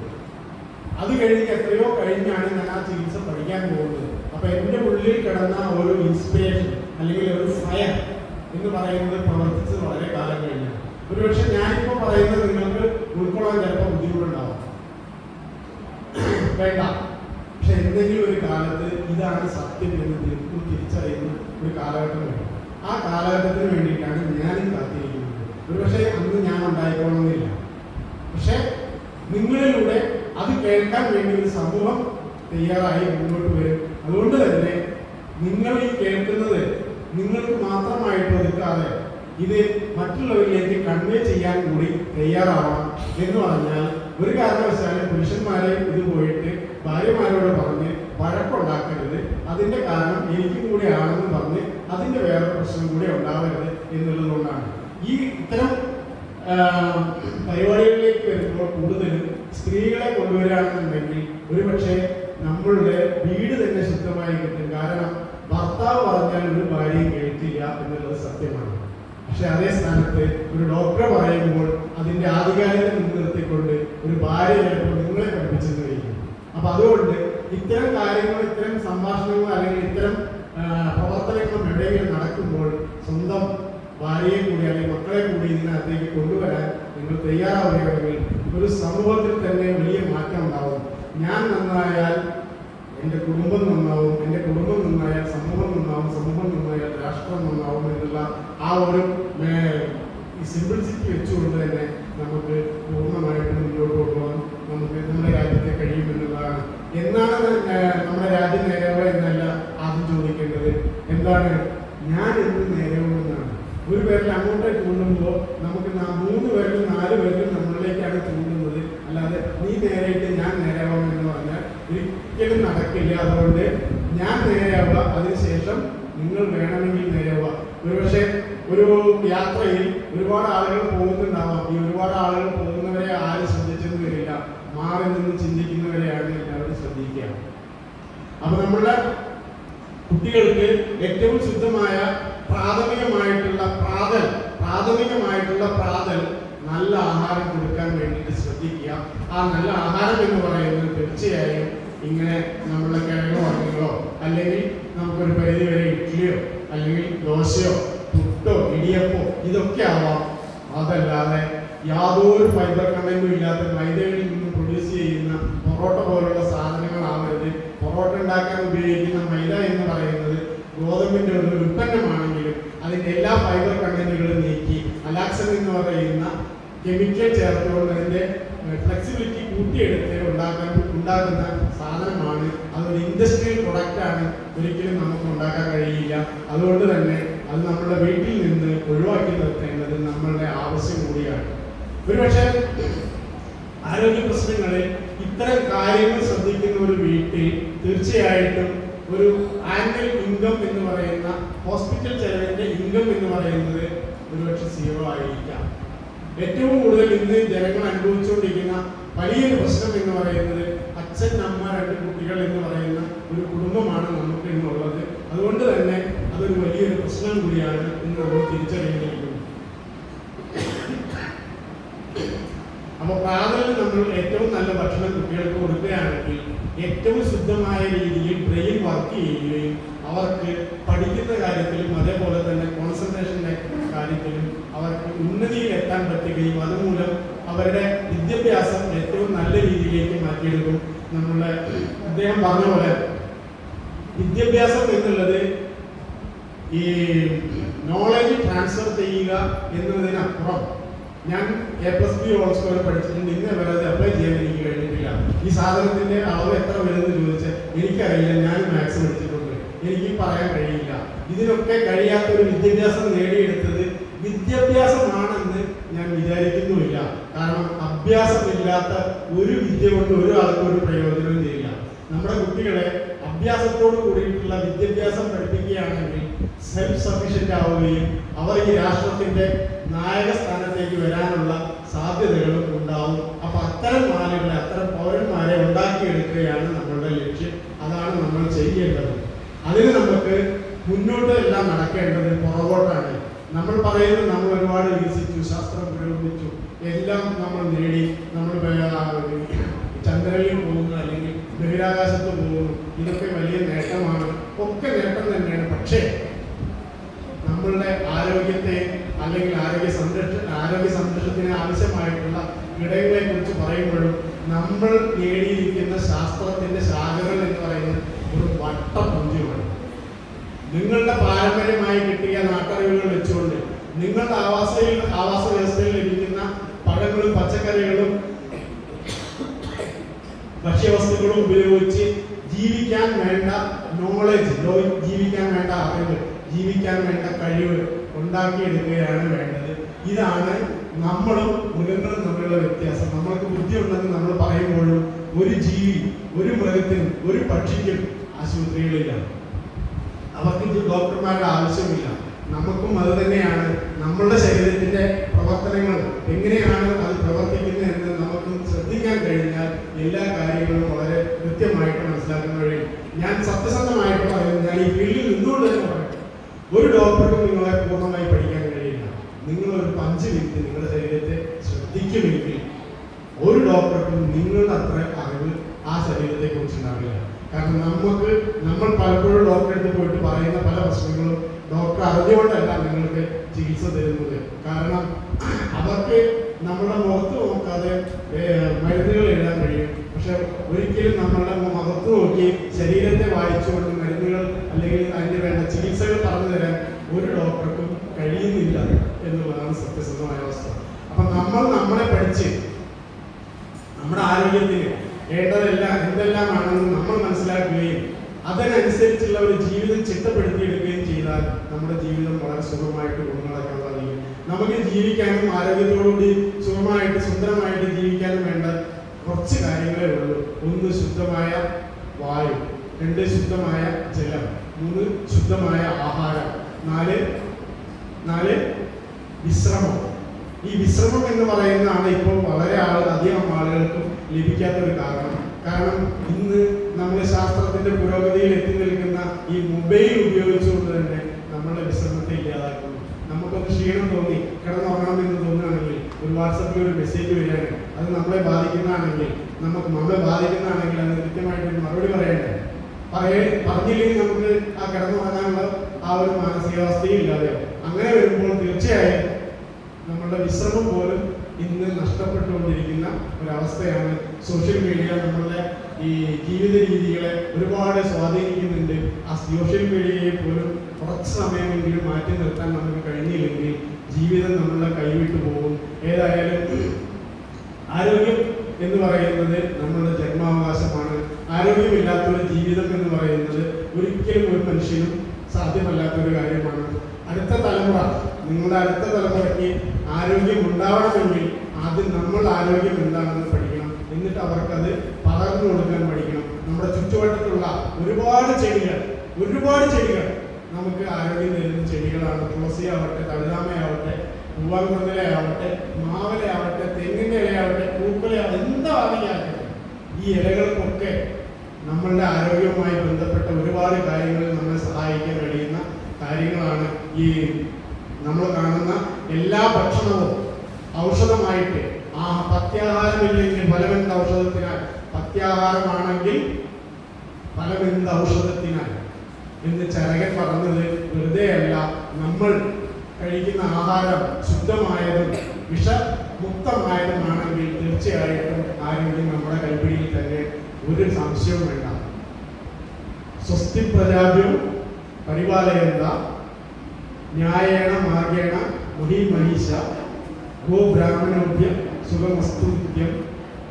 അത് കഴിഞ്ഞ് എത്രയോ കഴിഞ്ഞാണ് ഞാൻ ആ ചികിത്സ പഠിക്കാൻ പോകുന്നത്. അപ്പൊ എന്റെ ഉള്ളിൽ കിടന്ന ഒരു ഇൻസ്പിറേഷൻ അല്ലെങ്കിൽ ഒരു ഫയർ എന്ന് പറയുന്നത് പ്രവർത്തിച്ചത് വളരെ കാലം കഴിഞ്ഞാണ്. ഒരുപക്ഷെ ഞാനിപ്പോ പറയുന്നത് നിങ്ങൾക്ക് ഉൾക്കൊള്ളാൻ ചിലപ്പോൾ ബുദ്ധിമുട്ടുണ്ടാവും, വേണ്ട. പക്ഷെ എന്തെങ്കിലും ഒരു കാലത്ത് ഇതാണ് സത്യം എന്ന് തിരിച്ചറിയുന്ന ഒരു കാലഘട്ടം വരും. ആ കാലഘട്ടത്തിന് വേണ്ടിയിട്ടാണ് ഞാനും കാത്തിരിക്കുന്നത്. ഒരുപക്ഷെ അന്ന് ഞാൻ ഉണ്ടായിക്കോണമെന്നില്ല. പക്ഷെ നിങ്ങളിലൂടെ അത് കേൾക്കാൻ വേണ്ടി ഒരു സമൂഹം തയ്യാറായി മുന്നോട്ട് വരും. അതുകൊണ്ട് തന്നെ നിങ്ങൾ ഈ കേൾക്കുന്നത് നിങ്ങൾക്ക് മാത്രമായിട്ട് ഒതുക്കാതെ ഇത് മറ്റുള്ളവരിലേക്ക് കൺവേ ചെയ്യാൻ കൂടി തയ്യാറാവണം. എന്ന് പറഞ്ഞാൽ ഒരു കാരണവശാലും പുരുഷന്മാരെ ഇത് പോയിട്ട് ഭാര്യമാരോട് പറഞ്ഞ് വഴക്കുണ്ടാക്കരുത്. അതിന്റെ കാരണം എനിക്കും കൂടെ ആണെന്ന് പറഞ്ഞ് അതിന്റെ വേറെ പ്രശ്നം കൂടെ ഉണ്ടാവരുത് എന്നുള്ളത് കൊണ്ടാണ് ഈ ഇത്തരം പരിപാടികളിലേക്ക് വരുമ്പോൾ കൂടുതലും സ്ത്രീകളെ കൊണ്ടുവരികയാണെന്നുണ്ടെങ്കിൽ ഒരുപക്ഷെ നമ്മളുടെ വീട് തന്നെ ശുദ്ധമായി കിട്ടും. കാരണം ഭർത്താവ് പറഞ്ഞാൽ ഒരു ഭാര്യയും കേൾക്കില്ല എന്നുള്ളത് സത്യമാണ്. പക്ഷെ അതേ സ്ഥാനത്ത് ഒരു ഡോക്ടറെ പറയുമ്പോൾ അതിന്റെ ആധികാരികത മുൻനിർത്തിക്കൊണ്ട് ഒരു ഭാര്യ ചിലപ്പോൾ നിങ്ങളെ പഠിപ്പിച്ചെന്ന് കഴിയും. കാര്യങ്ങളും ഇത്തരം സംഭാഷണങ്ങളും അല്ലെങ്കിൽ ഇത്തരം പ്രവർത്തനങ്ങളും എവിടെയെങ്കിലും നടക്കുമ്പോൾ സ്വന്തം ഭാര്യയെ കൂടി അല്ലെങ്കിൽ മക്കളെ കൂടി ഇതിനകത്തേക്ക് കൊണ്ടുവരാൻ നിങ്ങൾ തയ്യാറാവുകയാണെങ്കിൽ ഒരു സമൂഹത്തിൽ തന്നെ വലിയ മാറ്റം ഉണ്ടാവും. ഞാൻ നന്നായാൽ എൻ്റെ കുടുംബം നന്നാവും, എൻ്റെ കുടുംബം നന്നായാൽ സമൂഹം നന്നാവും, സമൂഹം നന്നായാൽ രാഷ്ട്രം നന്നാവും എന്നുള്ള ആ ഒരു സിംപിൾസിറ്റി വെച്ചുകൊണ്ട് തന്നെ നമുക്ക് പൂർണ്ണമായിട്ട് മുന്നോട്ട് കൊണ്ടുപോകാൻ നമുക്ക് നമ്മുടെ രാജ്യത്തെ കഴിയുമെന്നുള്ളതാണ്. എന്നാണ് നമ്മുടെ രാജ്യം നേരെയോ എന്നല്ല ആദ്യം ചോദിക്കേണ്ടത്, എന്താണ് ഞാൻ എന്ത് നേരെയോ എന്നാണ്. ഒരു പേരിൽ അങ്ങോട്ടേക്ക് ചൂണ്ടുമ്പോൾ നമുക്ക് 3 പേരിലും 4 പേരിലും നമ്മളിലേക്കാണ് ചൂണ്ടുന്നത്. അല്ലാതെ നീ നേരെയിട്ട് ഞാൻ നേരെയാവാം എന്ന് പറഞ്ഞാൽ ഒരിക്കലും നടക്കില്ല. അതുകൊണ്ട് ഞാൻ നേരെയാവുക, അതിനുശേഷം നിങ്ങൾ വേണമെങ്കിൽ നേരെയാവുക. ഒരുപക്ഷെ ഒരു യാത്രയിൽ ഒരുപാട് ആളുകൾ പോകുന്നുണ്ടാവാം. ഈ ഒരുപാട് ആളുകൾ പോകുന്നവരെ ആരും ശ്രദ്ധിച്ചെന്ന് വരില്ല. മാറി നിന്ന് ചിന്തിക്കുന്നവരെയാണ് എല്ലാവരും ശ്രദ്ധിക്കുക. അപ്പൊ നമ്മളുടെ കുട്ടികൾക്ക് ഏറ്റവും ശുദ്ധമായ പ്രാഥമികമായിട്ടുള്ള പ്രാതൽ നല്ല ആഹാരം കൊടുക്കാൻ വേണ്ടിയിട്ട് ശ്രദ്ധിക്കുക. ആ നല്ല ആഹാരം എന്ന് പറയുന്നത് തീർച്ചയായും ഇങ്ങനെ നമ്മളുടെ കിഴങ്ങോ വർഗ്ഗങ്ങളോ അല്ലെങ്കിൽ നമുക്കൊരു പരിധി വരെ ഇഡ്ഡലിയോ അല്ലെങ്കിൽ ദോശയോ പുട്ടോ ഇടിയപ്പോ ഇതൊക്കെ ആവാം. അതല്ലാതെ യാതൊരു ഫൈബർ കണ്ടന്റും ഇല്ലാത്ത മൈദയിൽ നിന്ന് പ്രൊഡ്യൂസ് ചെയ്യുന്ന പൊറോട്ട പോലുള്ള സാധനങ്ങളാവരുത്. പൊറോട്ട ഉണ്ടാക്കാൻ ഉപയോഗിക്കുന്ന മൈദ എന്ന് പറയുന്നത് ഗോതമ്പിന്റെ ഒരു ഉൽപ്പന്നമാണെങ്കിലും അതിന്റെ എല്ലാ ഫൈബർ കണ്ടന്റുകളും നീക്കി അലാക്സൻ എന്ന് പറയുന്ന കെമിക്കൽ ചേർത്തുകൊണ്ട് അതിന്റെ ഫ്ലെക്സിബിലിറ്റി കൂട്ടിയെടുത്ത് ഉണ്ടാക്കുന്ന സാധനമാണ്. അതൊരു ഇൻഡസ്ട്രിയൽ പ്രൊഡക്റ്റ് ആണ്. ഒരിക്കലും നമുക്ക് ഉണ്ടാക്കാൻ കഴിയില്ല. അതുകൊണ്ട് തന്നെ അത് നമ്മുടെ വീട്ടിൽ നിന്ന് ഒഴിവാക്കി നിർത്തേണ്ടത് നമ്മളുടെ ആവശ്യം കൂടിയാണ്. ഒരുപക്ഷെ ആരോഗ്യ പ്രശ്നങ്ങളിൽ ഇത്തരം കാര്യങ്ങൾ ശ്രദ്ധിക്കുന്ന ഒരു വീട്ടിൽ തീർച്ചയായിട്ടും ഒരു ആനുവൽ ഇൻകം എന്ന് പറയുന്ന ഹോസ്പിറ്റൽ ചെലവിന്റെ ഇൻകം എന്ന് പറയുന്നത് ഒരുപക്ഷെ 0 ആയിരിക്കാം. ഏറ്റവും കൂടുതൽ ഇന്ന് ജനങ്ങൾ അനുഭവിച്ചുകൊണ്ടിരിക്കുന്ന വലിയൊരു പ്രശ്നം എന്ന് പറയുന്നത് അച്ഛൻ, അമ്മ, 2 കുട്ടികൾ എന്ന് പറയുന്ന ഒരു കുടുംബമാണ് നമുക്ക് ഇന്നുള്ളത്. അതുകൊണ്ട് തന്നെ അതൊരു വലിയൊരു പ്രശ്നം കൂടിയാണ് ഇന്ന് നമ്മൾ തിരിച്ചറിയേണ്ടിയിരിക്കുന്നത്. അപ്പോൾ പ്രാതലിൽ നമ്മൾ ഏറ്റവും നല്ല ഭക്ഷണം കുട്ടികൾക്ക് കൊടുക്കുകയാണെങ്കിൽ ഏറ്റവും ശുദ്ധമായ രീതിയിൽ ബ്രെയിൻ വർക്ക് ചെയ്യുകയും അവർക്ക് പഠിക്കുന്ന കാര്യത്തിലും അതേപോലെ തന്നെ കോൺസെൻട്രേഷൻ്റെ കാര്യത്തിലും അവർക്ക് ഉന്നതിയിൽ എത്താൻ പറ്റുകയും അതുമൂലം അവരുടെ വിദ്യാഭ്യാസം ഏറ്റവും നല്ല രീതിയിലേക്ക് മാറ്റിയെടുക്കും. നമ്മളുടെ അദ്ദേഹം പറഞ്ഞ പോലെ വിദ്യാഭ്യാസം എന്നുള്ളത് ഈ നോളജ് ട്രാൻസ്ഫർ ചെയ്യുക എന്നതിനപ്പുറം ഞാൻ A+B ഹോൾ സ്ക്വയർ പഠിച്ചിട്ടുണ്ട്, ഇന്ന് വരെ അത് അപ്ലൈ ചെയ്യാൻ എനിക്ക് കഴിഞ്ഞിട്ടില്ല. ഈ സാധനത്തിന്റെ അളവ് എത്ര വരുമെന്ന് ചോദിച്ചാൽ എനിക്കറിയില്ല. ഞാൻ മാത്സ് പഠിച്ചിട്ടുണ്ട്, എനിക്ക് പറയാൻ കഴിയില്ല. ഇതിനൊക്കെ കഴിയാത്ത ഒരു വിദ്യാഭ്യാസം നേടിയെടുത്തത് വിദ്യാഭ്യാസമാണെന്ന് ഞാൻ വിചാരിക്കുന്നുമില്ല. കാരണം അഭ്യാസമില്ലാത്ത ഒരു വിദ്യ കൊണ്ട് ഒരാൾക്കും ഒരു പ്രയോജനവും ചെയ്യില്ല. നമ്മുടെ കുട്ടികളെ അഭ്യാസത്തോട് കൂടിയിട്ടുള്ള വിദ്യാഭ്യാസം പഠിപ്പിക്കുകയാണെങ്കിൽ സെൽഫ് സഫീഷ്യന്റ് ആവുകയും അവർ ഈ രാഷ്ട്രത്തിന്റെ നായക സ്ഥാനത്തേക്ക് വരാനുള്ള സാധ്യതകളും ഉണ്ടാവും. അപ്പൊ അത്തരം ആളുകളെ, അത്തരം പൗരന്മാരെ ഉണ്ടാക്കിയെടുക്കുകയാണ് നമ്മളുടെ ലക്ഷ്യം. അതാണ് നമ്മൾ ചെയ്യേണ്ടത്. അതിന് നമുക്ക് മുന്നോട്ട് എല്ലാം നടക്കേണ്ടത് പുറകോട്ടാണ്. നമ്മൾ പറയുന്നത് നമ്മൾ ഒരുപാട് വികസിച്ചു, ശാസ്ത്രം പുരോഗമിച്ചു, എല്ലാം നമ്മൾ നേടി, നമ്മൾ ചന്ദ്രനിൽ പോകുന്നു അല്ലെങ്കിൽ ബഹിരാകാശത്ത് പോകുന്നു, ഇതൊക്കെ വലിയ നേട്ടമാണ്, ഒക്കെ നേട്ടം തന്നെയാണ്. പക്ഷേ നമ്മളുടെ ആരോഗ്യത്തെ അല്ലെങ്കിൽ ആരോഗ്യ സംരക്ഷണത്തിന് ആവശ്യമായിട്ടുള്ള ഘടകങ്ങളെ കുറിച്ച് പറയുമ്പോഴും നമ്മൾ നേടിയിരിക്കുന്ന ശാസ്ത്രത്തിന്റെ ശാഖകൾ എന്ന് പറയുന്നത് ഒരു വട്ടപൂജ്യമാണ്. നിങ്ങളുടെ പാരമ്പര്യമായി കിട്ടിയ നാട്ടറിവുകൾ വെച്ചുകൊണ്ട് നിങ്ങളുടെ ആവാസ വ്യവസ്ഥയിൽ ലഭിക്കുന്ന പഴങ്ങളും പച്ചക്കറികളും ഭക്ഷ്യവസ്തുക്കളും ഉപയോഗിച്ച് ജീവിക്കാൻ വേണ്ട നോളജ്, ജീവിക്കാൻ വേണ്ട അറിവ്, ജീവിക്കാൻ വേണ്ട കഴിവ് ഉണ്ടാക്കിയെടുക്കുകയാണ് വേണ്ടത്. ഇതാണ് നമ്മളും മൃഗങ്ങളും തമ്മിലുള്ള വ്യത്യാസം. നമ്മൾക്ക് ബുദ്ധി ഉണ്ടെന്ന് നമ്മൾ പറയുമ്പോഴും ഒരു ജീവി, ഒരു മൃഗത്തിനും ഒരു പക്ഷിക്കും ആശുപത്രികളില്ല, അവർക്ക് ഡോക്ടർമാരുടെ ആവശ്യമില്ല. നമുക്കും അത് തന്നെയാണ്. നമ്മളുടെ ശരീരത്തിന്റെ പ്രവർത്തനങ്ങൾ എങ്ങനെയാണ് അത് പ്രവർത്തിക്കുന്നത് എന്ന് നമുക്ക് ശ്രദ്ധിക്കാൻ കഴിഞ്ഞാൽ എല്ലാ കാര്യങ്ങളും വളരെ കൃത്യമായിട്ട് മനസ്സിലാക്കാൻ കഴിയും. ഞാൻ സത്യസന്ധമായിട്ട് പറയുന്നത്, ഞാൻ ഈ ഫീൽഡിൽ നിന്നുകൊണ്ട് തന്നെ പറയും, ഒരു ഡോക്ടർക്കും നിങ്ങളെ പൂർണ്ണമായി പഠിക്കാൻ കഴിയില്ല. നിങ്ങളൊരു 5 മിനിറ്റ് നിങ്ങളുടെ ശരീരത്തെ ശ്രദ്ധിക്കുമെങ്കിൽ ഒരു ഡോക്ടർക്കും നിങ്ങളുടെ അത്ര അറിവ് ആ ശരീരത്തെ കുറിച്ച് ഉണ്ടാവില്ല. കാരണം നമ്മൾ പലപ്പോഴും ഡോക്ടറെ അടുത്ത് പോയിട്ട് പറയുന്ന പല പ്രശ്നങ്ങളും ഡോക്ടർ അറിഞ്ഞുകൊണ്ടല്ല നിങ്ങൾക്ക് ചികിത്സ തരുന്നത്. കാരണം അവർക്ക് നമ്മുടെ മുഖത്ത് നോക്കാതെ മരുന്നുകൾ എഴുതാൻ കഴിയും. പക്ഷെ ഒരിക്കലും നമ്മളുടെ മുഖത്ത് നോക്കി ശരീരത്തെ വായിച്ചുകൊണ്ട് മരുന്നുകൾ അല്ലെങ്കിൽ അതിന് വേണ്ട ചികിത്സകൾ പറഞ്ഞു തരാൻ ഒരു ഡോക്ടർക്കും കഴിയുന്നില്ല എന്നുള്ളതാണ് സത്യസന്ധമായ അവസ്ഥ. അപ്പം നമ്മളെ പഠിച്ച് നമ്മുടെ ആരോഗ്യത്തിന് വേണ്ടതെല്ലാം എന്തെല്ലാമാണെന്ന് നമ്മൾ മനസ്സിലാക്കുകയും അതിനനുസരിച്ചുള്ള ഒരു ജീവിതം ചിട്ടപ്പെടുത്തിയെടുക്കുകയും ചെയ്താൽ നമ്മുടെ ജീവിതം വളരെ സുഖമായിട്ട് കൊണ്ടുനടക്കാൻ സാധിക്കും. നമുക്ക് ജീവിക്കാനും ആരോഗ്യത്തോടുകൂടി സുഖമായിട്ട് സുന്ദരമായിട്ട് ജീവിക്കാനും വേണ്ട കുറച്ച് കാര്യങ്ങളേ ഉള്ളൂ. 1 ശുദ്ധമായ വായു, 2 ശുദ്ധമായ ജലം, 3 ശുദ്ധമായ ആഹാരം, 4 വിശ്രമം. ഈ വിശ്രമം എന്ന് പറയുന്നതാണ് ഇപ്പോൾ വളരെ അധികം ആളുകൾക്കും ലഭിക്കാത്തൊരു കാരണം ഇന്ന് നമ്മൾ ശാസ്ത്രത്തിന്റെ പുരോഗതിയിൽ എത്തി നിൽക്കുന്ന ഈ മൊബൈൽ ഉപയോഗിച്ചുകൊണ്ട് തന്നെ നമ്മളെ വിശ്രമത്തെ ഇല്ലാതാക്കുന്നു. നമുക്കൊന്ന് ക്ഷീണം തോന്നി കിടന്നുറങ്ങണമെന്ന് തോന്നുകയാണെങ്കിൽ ഒരു വാട്സപ്പിൽ ഒരു മെസ്സേജ് വരികയാണ്, അത് നമ്മളെ ബാധിക്കുന്നതാണെങ്കിൽ അത് കൃത്യമായിട്ട് മറുപടി പറയണ്ടേ? പറഞ്ഞില്ലെങ്കിൽ നമുക്ക് ആ കിടന്നുറങ്ങാനുള്ള ആ ഒരു മാനസികാവസ്ഥയും ഇല്ലാതെയാവും. അങ്ങനെ വരുമ്പോൾ തീർച്ചയായും നമ്മളുടെ വിശ്രമം പോലും ഇന്ന് നഷ്ടപ്പെട്ടുകൊണ്ടിരിക്കുന്ന ഒരവസ്ഥയാണ്. സോഷ്യൽ മീഡിയ നമ്മളുടെ ഈ ജീവിത രീതികളെ ഒരുപാട് സ്വാധീനിക്കുന്നുണ്ട്. ആ സോഷ്യൽ മീഡിയയെ പോലും കുറച്ച് സമയമെങ്കിലും മാറ്റി നിർത്താൻ നമുക്ക് കഴിഞ്ഞില്ലെങ്കിൽ ജീവിതം നമ്മളുടെ കൈവിട്ടു പോകും. ഏതായാലും ആരോഗ്യം എന്ന് പറയുന്നത് നമ്മളുടെ ജന്മാവകാശമാണ്. ആരോഗ്യമില്ലാത്തൊരു ജീവിതം എന്ന് പറയുന്നത് ഒരിക്കലും ഒരു മനുഷ്യനും സാധ്യമല്ലാത്തൊരു കാര്യമാണ്. അടുത്ത തലമുറ, നിങ്ങളുടെ അടുത്ത തലമുറയ്ക്ക് ആരോഗ്യം ഉണ്ടാവണമെങ്കിൽ ആദ്യം നമ്മൾ ആരോഗ്യം എന്താണെന്ന് പഠിക്കണം. എന്നിട്ട് അവർക്കത് പകർന്നു കൊടുക്കാൻ പഠിക്കണം. നമ്മുടെ ചുറ്റുവട്ടത്തുള്ള ഒരുപാട് ചെടികൾ നമുക്ക് ആരോഗ്യം തരുന്ന ചെടികളാണ്. തുളസിയാവട്ടെ, തളിതാമയാവട്ടെ, പൂവാങ്കുറുന്നിലയാവട്ടെ, മാവലയാവട്ടെ, തെങ്ങിൻ്റെ ഇലയാവട്ടെ, പൂക്കളയാവട്ടെ, എന്താവട്ടെ, ഈ ഇലകൾക്കൊക്കെ നമ്മളുടെ ആരോഗ്യവുമായി ബന്ധപ്പെട്ട ഒരുപാട് കാര്യങ്ങളിൽ നമ്മളെ സഹായിക്കാൻ കഴിയുന്ന കാര്യങ്ങളാണ്. ഈ നമ്മൾ കാണുന്ന എല്ലാ ഭക്ഷണവും ഔഷധമായിട്ട്, ആ പഥ്യാഹാരമില്ലെങ്കിൽ ഫലമെന്ത് ഔഷധത്തിനാൽ, പഥ്യാഹാരമാണെങ്കിൽ ഫലമെന്ത് ഔഷധത്തിനാൽ എന്ന് ചരകൻ പറഞ്ഞത് വെറുതെ അല്ല. നമ്മൾ കഴിക്കുന്ന ആഹാരം ശുദ്ധമായതും വിഷമുക്തമായതുമാണെങ്കിൽ തീർച്ചയായിട്ടും ആരോഗ്യം നമ്മുടെ കൈപ്പിടിയിൽ തന്നെ, ഒരു സംശയവും വേണ്ട. സ്വസ്തി പ്രജാഭ്യം പരിപാലയന്ത ന്യായേണ മാർഗേണ മുഹി മഹീശ ഗോ ബ്രാഹ്മണോഭ്യ സുഖമസ്തു നിത്യം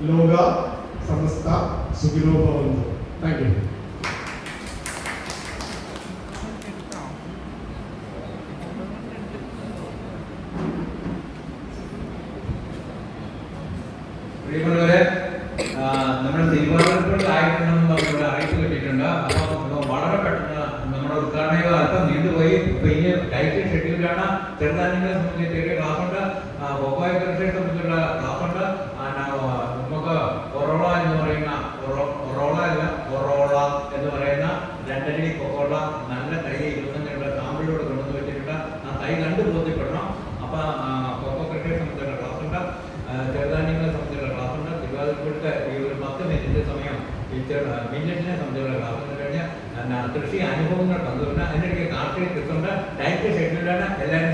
ലോക സമസ്ത സുഖിനോ ഭവന്തു. Thank you. നമ്മുടെ തിരുവാതിരപ്പള്ളിലായിട്ടുണ്ടെന്ന് പറഞ്ഞുകൊണ്ട് അറിയിപ്പ് കിട്ടിയിട്ടുണ്ട്. അപ്പോൾ വളരെ പെട്ടെന്ന് നമ്മുടെ ഉദ്ഘാടനം അല്പം നീണ്ടുപോയി. ഇപ്പൊ ഇനി ടൈറ്റ് ഷെഡ്യൂളാണ്. ചെറുതാനികളെ സംബന്ധിച്ച് ചെറിയ ക്ലാസ്സുണ്ട്, കൊക്കോയെ കൃഷിയെ സംബന്ധിച്ചുള്ള ക്ലാസ്സുണ്ട്. നമുക്ക് ഒറോള എന്ന് പറയുന്ന രണ്ടടി കൊക്കോള നല്ല തൈ 25 സാമ്പിളിലൂടെ കൊണ്ടുവന്ന് വെച്ചിട്ടുണ്ട്. ആ തൈ കണ്ടു ബോധ്യപ്പെടണം. അപ്പൊ കൊക്കോ കൃഷിയെ സംബന്ധിച്ചുള്ള ക്ലാസ്സുണ്ട്, ചെറുതാനികളെ സംബന്ധിച്ചുള്ള ക്ലാസ്സുണ്ട്. തിരുവാതിരപ്പള്ളിക്ക് ഈ ഒരു 10 മിനിറ്റ് സമയം മില്ലറ്റിനെ സംബന്ധിച്ചുള്ള ക്ലാസ് കഴിഞ്ഞാൽ കൃഷി അനുഭവങ്ങൾ പങ്കുവരുന്ന അതിനിടയ്ക്ക് കാർഷിക കിട്ടുന്നുണ്ട്. ടൈറ്റ് ഷെഡ്യൂളാണ്. എല്ലാവരും